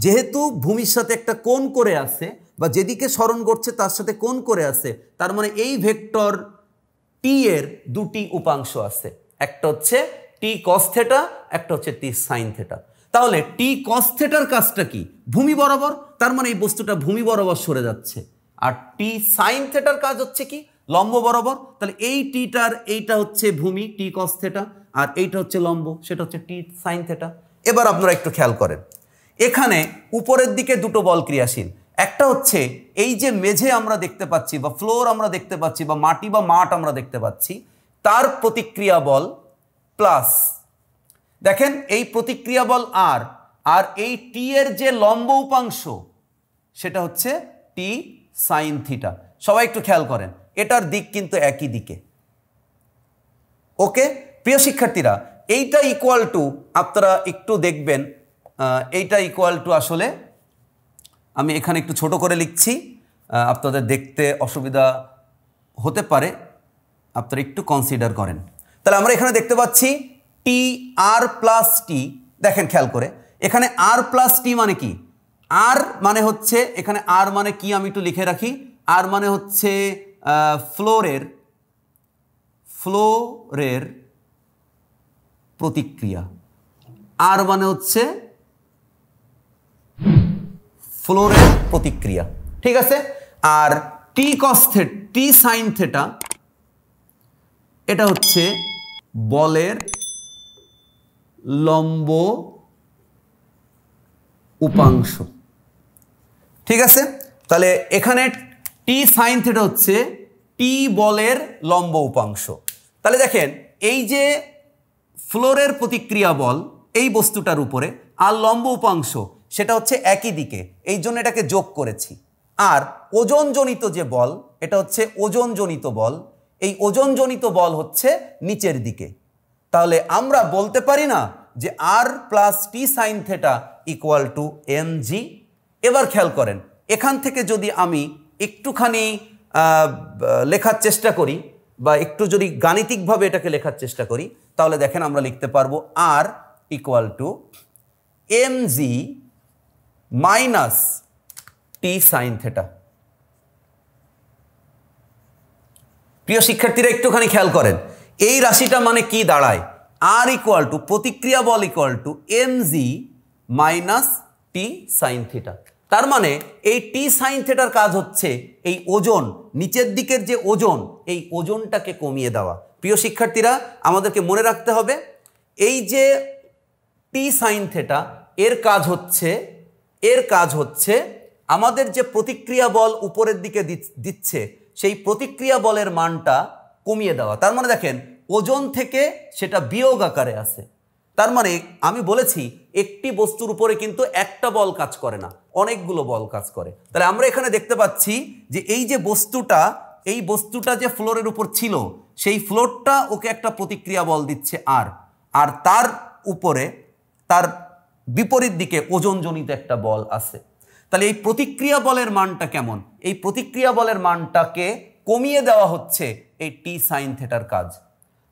যেহেতু ভূমির সাথে একটা কোণ করে আছে, বা যেদিকে সরণ করছে তার সাথে কোণ করে আছে, তার মানে এই ভেক্টর টি এর দুটি উপাংশ আছে, একটা হচ্ছে টি কস থেটা, একটা হচ্ছে টি সাইন থেটা। তাহলে টি কস থেটার কাজটা কি? ভূমি বরাবর, তার মানে এই বস্তুটা ভূমি বরাবর সরে যাচ্ছে। আর টি সাইন থেটার কাজ হচ্ছে কি? লম্ব বরাবর। তাহলে এই টিটার এইটা হচ্ছে ভূমি টি কস থেটা, আর এইটা হচ্ছে লম্ব, সেটা হচ্ছে টি সাইন থেটা। এবার আপনারা একটু খেয়াল করেন, এখানে উপরের দিকে দুটো বল ক্রিয়াশীল। একটা হচ্ছে এই যে মেঝে আমরা দেখতে পাচ্ছি, বা ফ্লোর আমরা দেখতে পাচ্ছি, বা মাটি বা মাঠ আমরা দেখতে পাচ্ছি, তার প্রতিক্রিয়া বল প্লাস, দেখেন এই প্রতিক্রিয়া বল আর এই টি এর যে লম্ব উপাংশ সেটা হচ্ছে টি সাইন থিটা। সবাই একটু খেয়াল করেন, এটার দিক কিন্তু একই দিকে। ওকে প্রিয় শিক্ষার্থীরা, এইটা ইকুয়াল টু, আপনারা একটু দেখবেন, এইটা ইকুয়াল টু, আসলে আমি এখানে একটু ছোট করে লিখছি, আপনাদের দেখতে অসুবিধা হতে পারে, আপনারা একটু কনসিডার করেন। তাহলে আমরা এখানে দেখতে পাচ্ছি টি আর প্লাস টি। দেখেন খেয়াল করে, এখানে আর প্লাস টি মানে কি? আর মানে হচ্ছে, এখানে আর মানে কি আমি একটু লিখে রাখি, আর মানে হচ্ছে ফ্লোরের প্রতিক্রিয়া, আর মানে হচ্ছে ফ্লোরের প্রতিক্রিয়া, ঠিক আছে। আর টি কস থেটা, টি সাইন থেটা, এটা হচ্ছে বলের লম্ব উপাংশ, ঠিক আছে। তাহলে এখানে টি সাইন থেটা হচ্ছে টি বলের লম্ব উপাংশ। তাহলে দেখেন এই যে ফ্লোরের প্রতিক্রিয়া বল এই বস্তুটার উপরে, আর লম্ব উপাংশ সেটা হচ্ছে একই দিকে, এই জন্য এটাকে যোগ করেছি। আর ওজনজনিত যে বল, এটা হচ্ছে ওজনজনিত বল, এই ওজনজনিত বল হচ্ছে নিচের দিকে। তাহলে আমরা বলতে পারি না যে R plus T sine theta equal to M G. এবার খেয়াল করেন, এখান থেকে যদি আমি একটুখানি লেখার চেষ্টা করি, বা একটু যদি গাণিতিকভাবে এটাকে লেখার চেষ্টা করি, তাহলে দেখেন আমরা লিখতে পারবো R equal to M G minus T sine theta. প্রিয় শিক্ষার্থীরা একটুখানি খেয়াল করেন, এই রাশিটা মানে কি দাঁড়ায়? আর ইকুয়াল টু প্রতিক্রিয়া বল equal to M G minus T sine theta. তার মানে এই টি সাইন থেটার কাজ হচ্ছে এই ওজন, নিচের দিকের যে ওজন, এই ওজনটাকে কমিয়ে দেওয়া। প্রিয় শিক্ষার্থীরা আমাদেরকে মনে রাখতে হবে, এই যে টি সাইন থেটা এর কাজ হচ্ছে আমাদের যে প্রতিক্রিয়া বল উপরের দিকে দিচ্ছে, সেই প্রতিক্রিয়া বলের মানটা কমিয়ে দেওয়া। তার মানে দেখেন ওজন থেকে সেটা বিয়োগ আকারে আছে। তার মানে আমি বলেছি একটি বস্তুর উপরে কিন্তু একটা বল কাজ করে না, অনেকগুলো বল কাজ করে। তাহলে আমরা এখানে দেখতে পাচ্ছি যে এই যে বস্তুটা যে ফ্লোরের উপর ছিল, সেই ফ্লোরটা ওকে একটা প্রতিক্রিয়া বল দিচ্ছে আর তার উপরে, তার বিপরীত দিকে ওজনজনিত একটা বল আছে। তাহলে এই প্রতিক্রিয়া বলের মানটা কেমন? এই প্রতিক্রিয়া বলের মানটাকে কমিয়ে দেওয়া হচ্ছে এই টি সাইন থেটার কাজ।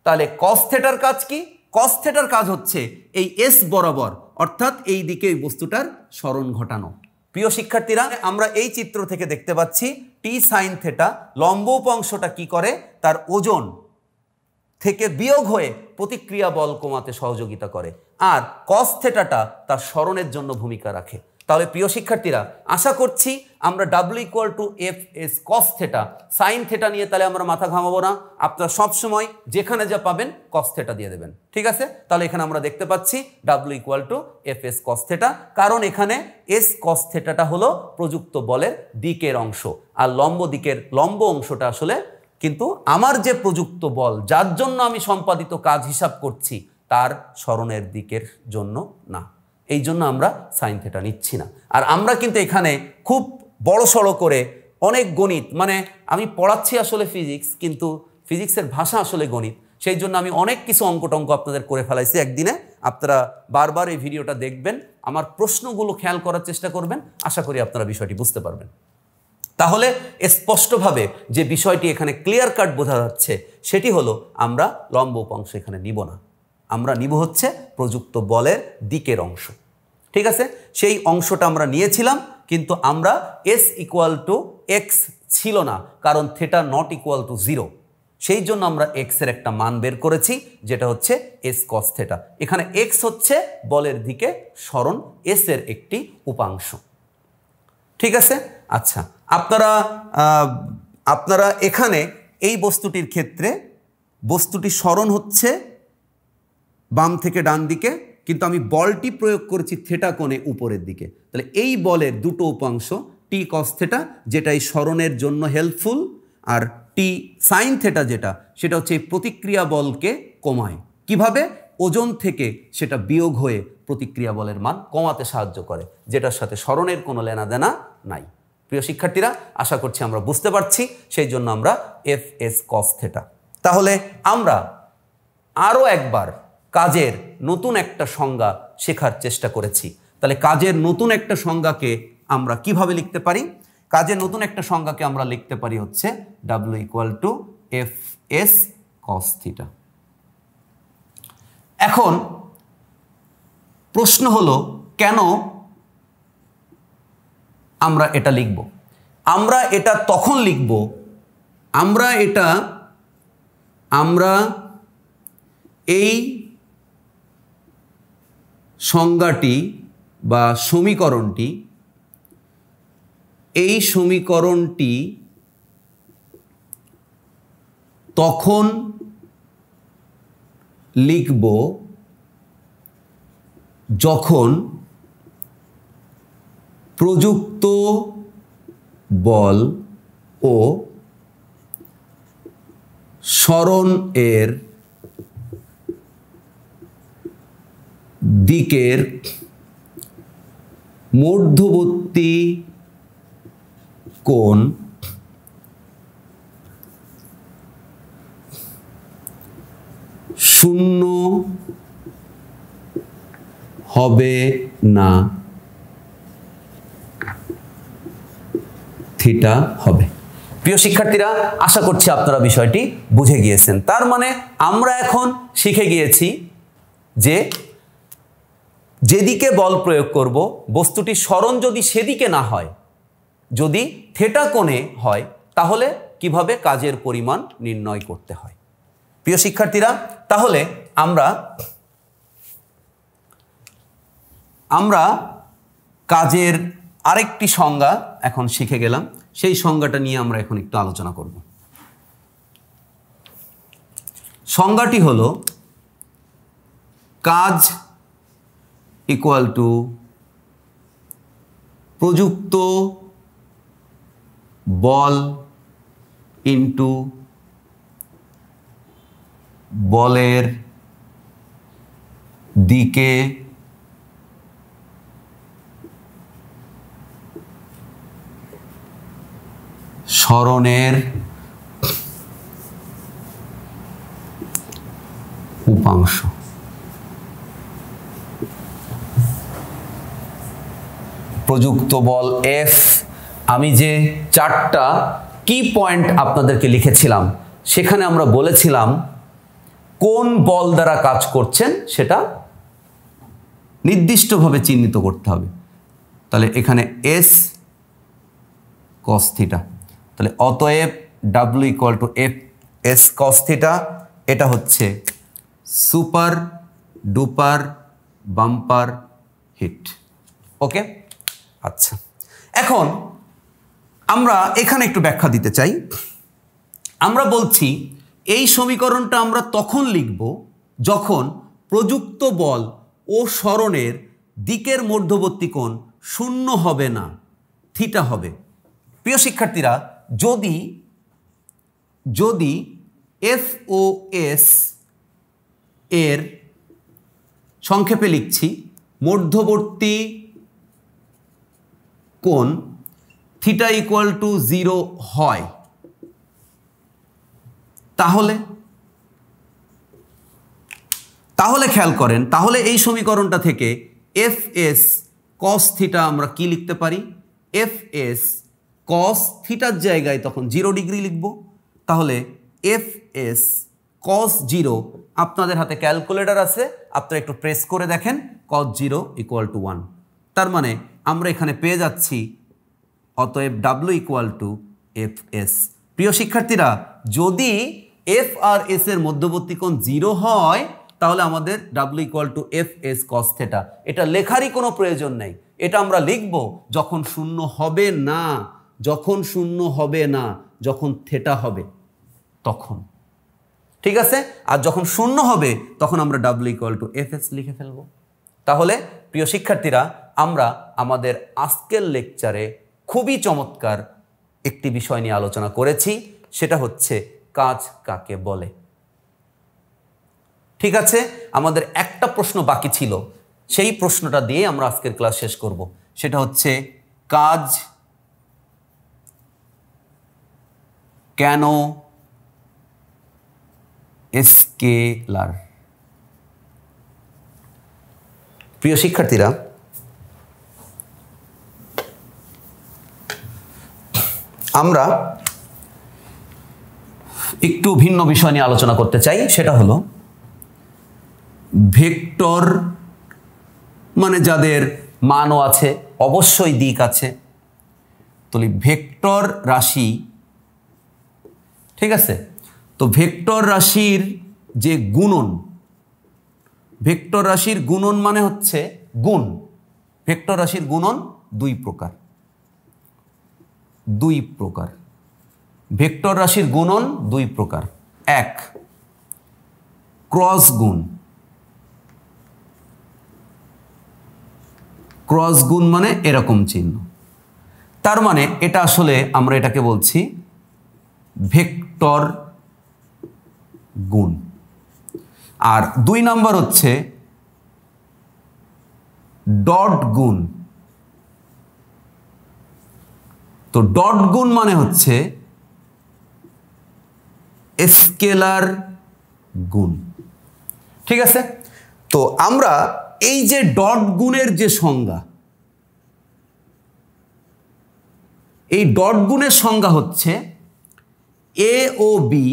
তাহলে কস থেটার কাজ কি? কস থেটার কাজ হচ্ছে এই এস বরাবর, অর্থাৎ এই দিকে এই বস্তুটার সরণ ঘটানো। প্রিয় শিক্ষার্থীরা, আমরা এই চিত্র থেকে দেখতে পাচ্ছি টি সাইন থেটা লম্ব উপাংশটা কি করে, তার ওজন থেকে বিয়োগ হয়ে প্রতিক্রিয়া বল কমাতে সহযোগিতা করে, আর কস থেটাটা তার সরণের জন্য ভূমিকা রাখে। তাহলে প্রিয় শিক্ষার্থীরা, আশা করছি আমরা W equal to F S cos theta sine theta নিয়ে তাহলে আমরা মাথা ঘামাবো না। আপনারা সবসময় যেখানে যা পাবেন কস থেটা দিয়ে দেবেন, ঠিক আছে? তাহলে এখানে আমরা দেখতে পাচ্ছি W equal to F S cos theta, কারণ এখানে এস কস থেটাটা হলো প্রযুক্ত বলের দিকের অংশ, আর লম্ব দিকের লম্ব অংশটা আসলে কিন্তু আমার যে প্রযুক্ত বল যার জন্য আমি সম্পাদিত কাজ হিসাব করছি তার সরণের দিকের জন্য না, এই জন্য আমরা সাইন থেটা নিচ্ছি না। আর আমরা কিন্তু এখানে খুব বড় সড়ো করে অনেক গণিত, মানে আমি পড়াচ্ছি আসলে ফিজিক্স, কিন্তু ফিজিক্সের ভাষা আসলে গণিত, সেই জন্য আমি অনেক কিছু অঙ্ক আপনাদের করে ফেলাইছি একদিনে। আপনারা বারবার এই ভিডিওটা দেখবেন, আমার প্রশ্নগুলো খেয়াল করার চেষ্টা করবেন, আশা করি আপনারা বিষয়টি বুঝতে পারবেন। তাহলে স্পষ্টভাবে যে বিষয়টি এখানে ক্লিয়ার কাট বোঝা যাচ্ছে সেটি হলো আমরা লম্ব উপাংশ এখানে নিব না, আমরা নিব হচ্ছে প্রযুক্ত বলের দিকের অংশ, ঠিক আছে? সেই অংশটা আমরা নিয়েছিলাম, কিন্তু আমরা এস ইকুয়াল টু এক্স ছিল না, কারণ থেটা নট ইকুয়াল টু 0, সেই জন্য আমরা এক্স এর একটা মান বের করেছি যেটা হচ্ছে এস কস থেটা। এখানে এক্স হচ্ছে বলের দিকে সরণ, এস এর একটি উপাংশ, ঠিক আছে? আচ্ছা, আপনারা এখানে এই বস্তুটির ক্ষেত্রে বস্তুটি সরণ হচ্ছে বাম থেকে ডান দিকে, কিন্তু আমি বলটি প্রয়োগ করেছি থেটা কোণে উপরের দিকে। তাহলে এই বলের দুটো উপাংশ, টি কস থেটা যেটা এই সরণের জন্য হেল্পফুল, আর টি সাইন থেটা যেটা সেটা হচ্ছে এই প্রতিক্রিয়া বলকে কমায়। কিভাবে? ওজন থেকে সেটা বিয়োগ হয়ে প্রতিক্রিয়া বলের মান কমাতে সাহায্য করে, যেটার সাথে সরণের কোনো লেনাদেনা নাই। প্রিয় শিক্ষার্থীরা, আশা করছি আমরা বুঝতে পারছি, সেই জন্য আমরা এফ এস কস থেটা। তাহলে আমরা আরও একবার কাজের নতুন একটা সংজ্ঞা শেখার চেষ্টা করেছি। তাহলে কাজের নতুন একটা সংজ্ঞাকে আমরা কিভাবে লিখতে পারি? কাজের নতুন একটা সংজ্ঞাকে আমরা লিখতে পারি হচ্ছে W equal to F S cos theta. এখন প্রশ্ন হলো, কেন আমরা এটা লিখব? আমরা এটা তখন লিখব, আমরা এই সংজ্ঞাটি বা সমীকরণটি তখন লিখব যখন প্রযুক্ত বল ও সরণ এর দিকের মধ্যবর্তী কোণ শূন্য হবে না, থিটা হবে। প্রিয় শিক্ষার্থীরা, আশা করছি আপনারা বিষয়টি বুঝে গিয়েছেন। তার মানে আমরা এখন শিখে গিয়েছি যে যেদিকে বল প্রয়োগ করব, বস্তুটির সরণ যদি সেদিকে না হয়, যদি থেটা কোণে হয়, তাহলে কিভাবে কাজের পরিমাণ নির্ণয় করতে হয়। প্রিয় শিক্ষার্থীরা, তাহলে আমরা কাজের আরেকটি সংজ্ঞা এখন শিখে গেলাম, সেই সংজ্ঞাটা নিয়ে আমরা এখন একটু আলোচনা করব। সংজ্ঞাটি হলো কাজ ইকুয়াল টু প্রযুক্ত বল ইনটু বলের দিকে সরণের উপাংশ। প্রযুক্ত বল এফ, আমি যে 4টা কি পয়েন্ট আপনাদেরকে লিখেছিলাম সেখানে আমরা বলেছিলাম কোন বল দ্বারা কাজ করছেন সেটা নির্দিষ্টভাবে চিহ্নিত করতে হবে। তাহলে এখানে এস কস থিটা, তাহলে অতএব W equal to F S cos theta, এটা হচ্ছে সুপার ডুপার বাম্পার হিট। ওকে, আচ্ছা, এখন আমরা এখানে একটু ব্যাখ্যা দিতে চাই। আমরা বলছি এই সমীকরণটা আমরা তখন লিখব যখন প্রযুক্ত বল ও সরণের দিকের মধ্যবর্তী কোণ 0 হবে না, থিটা হবে। প্রিয় শিক্ষার্থীরা, যদি এফ ও এস এর সংক্ষেপে লিখছি মধ্যবর্তী কোণ থিটা ইকুয়াল টু 0 হয়, তাহলে খেয়াল করেন, তাহলে এই সমীকরণটা থেকে এফ এস কস থিটা আমরা কি লিখতে পারি? এফ এস কস থিটার জায়গায় তখন 0 ডিগ্রি লিখব। তাহলে এফ এস কস 0, আপনাদের হাতে ক্যালকুলেটর আছে, আপনারা একটু প্রেস করে দেখেন, কস 0 ইকুয়াল টু 1। তার মানে আমরা এখানে পেয়ে যাচ্ছি অতএব W equal to F S. প্রিয় শিক্ষার্থীরা, যদি এফ আর এস এর মধ্যবর্তী কোণ 0 হয় তাহলে আমাদের W equal to F S cos theta, এটা লেখারই কোনো প্রয়োজন নেই। এটা আমরা লিখব যখন 0 হবে না, যখন থিটা হবে তখন, ঠিক আছে? আর যখন 0 হবে তখন আমরা W equal to F S লিখে ফেলব। তাহলে প্রিয় শিক্ষার্থীরা, আমরা আমাদের আজকের লেকচারে খুবই চমৎকার একটি বিষয় নিয়ে আলোচনা করেছি, সেটা হচ্ছে কাজ কাকে বলে। ঠিক আছে, আমাদের একটা প্রশ্ন বাকি ছিল, সেই প্রশ্নটা দিয়ে আমরা আজকের ক্লাস শেষ করব। সেটা হচ্ছে কাজ কেন স্কেলার? প্রিয় শিক্ষার্থীরা, আমরা একটু ভিন্ন বিষয় নিয়ে আলোচনা করতে চাই, সেটা হলো ভেক্টর, মানে যাদের মানও আছে, অবশ্যই দিক আছে, তাহলে ভেক্টর রাশি, ঠিক আছে? তো ভেক্টর রাশির যে গুণন, ভেক্টর রাশির গুণন মানে হচ্ছে গুণ। ভেক্টর রাশির গুণন দুই প্রকার। ভেক্টর রাশির গুণন দুই প্রকার। এক, ক্রস গুণ। ক্রস গুণ মানে এরকম চিহ্ন, তার মানে এটা আসলে আমরা এটাকে বলছি ভেক্টর গুণ। আর 2 নাম্বার হচ্ছে ডট গুণ। তো ডট গুণ মানে হচ্ছে স্কেলার গুণ, ঠিক আছে? তো আমরা এই যে ডট গুণের যে সংজ্ঞা, এই ডট গুণের সংজ্ঞা হচ্ছে এ ও বি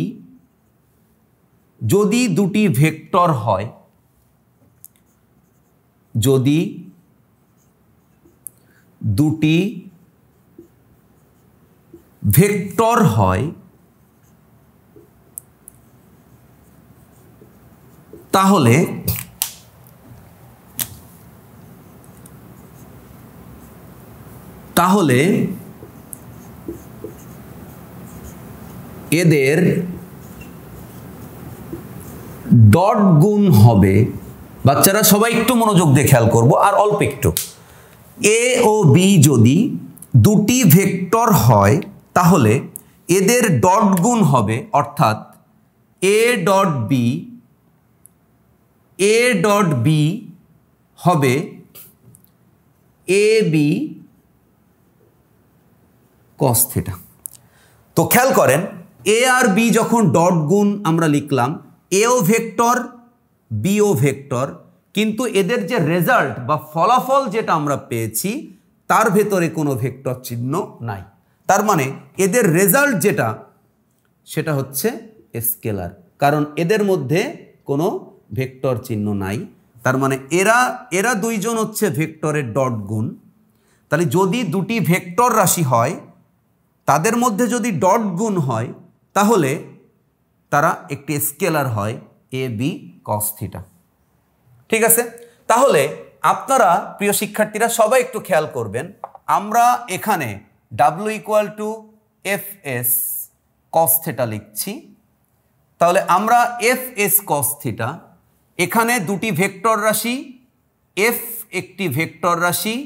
যদি দুটি ভেক্টর হয়, যদি দুটি ভেক্টর হয় তাহলে এদের ডট গুণ হবে। বাচ্চারা সবাই একটু মনোযোগ দিয়ে খেয়াল করব, আর অল্প একটু। এ ও বি যদি দুটি ভেক্টর হয় তাহলে এদের ডট গুণ হবে, অর্থাৎ এ ডট বি হবে এ বি কস থিটা। তো খেয়াল করেন, এ আর বি যখন ডট গুণ আমরা লিখলাম, এও ভেক্টর বিও ভেক্টর, কিন্তু এদের যে রেজাল্ট বা ফলাফল যেটা আমরা পেয়েছি তার ভেতরে কোনো ভেক্টর চিহ্ন নাই। তার মানে এদের রেজাল্ট যেটা সেটা হচ্ছে স্কেলার, কারণ এদের মধ্যে কোনো ভেক্টর চিহ্ন নাই। তার মানে এরা দুইজন হচ্ছে ভেক্টরের ডট গুণ। তাহলে যদি দুটি ভেক্টর রাশি হয় তাদের মধ্যে যদি ডট গুণ হয় তাহলে তারা একটি স্কেলার হয় এ বি কস থিটা। ঠিক আছে, তাহলে আপনারা প্রিয় শিক্ষার্থীরা সবাই একটু খেয়াল করবেন, আমরা এখানে W equal to F S cos theta লিখছি। তাহলে আমরা এফ এস কস থিটা, এখানে দুটি ভেক্টর রাশি, এফ একটি ভেক্টর রাশি,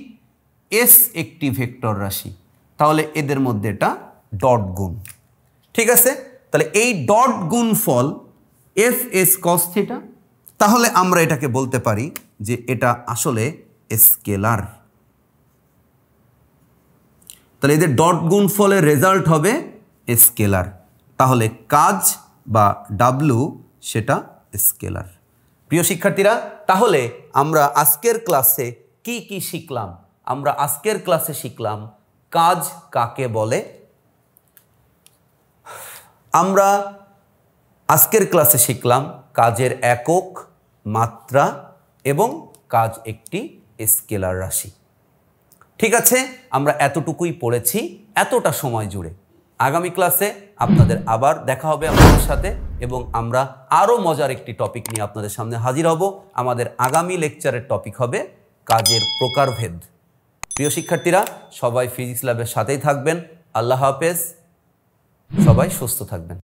এস একটি ভেক্টর রাশি, তাহলে এদের মধ্যে এটা ডট গুণ। ঠিক আছে, তাহলে এই ডট গুণ ফল এফ এস কস থিটা, তাহলে আমরা এটাকে বলতে পারি যে এটা আসলে স্কেলার। তাহলে এদের ডট গুণ ফলের রেজাল্ট হবে স্কেলার, তাহলে কাজ বা ডাব্লু সেটা স্কেলার। প্রিয় শিক্ষার্থীরা, তাহলে আমরা আজকের ক্লাসে কি কি শিখলাম? আমরা আজকের ক্লাসে শিখলাম কাজ কাকে বলে। আমরা আজকের ক্লাসে শিখলাম কাজের একক, মাত্রা এবং কাজ একটি স্কেলার রাশি। ঠিক আছে, আমরা এতটুকুই পড়েছি এতটা সময় জুড়ে। আগামী ক্লাসে আপনাদের আবার দেখা হবে আমাদের সাথে এবং আমরা আরও মজার একটি টপিক নিয়ে আপনাদের সামনে হাজির হব। আমাদের আগামী লেকচারের টপিক হবে কাজের প্রকারভেদ। প্রিয় শিক্ষার্থীরা, সবাই ফিজিক্স ল্যাবের সাথেই থাকবেন। আল্লাহ হাফেজ, সবাই সুস্থ থাকবেন।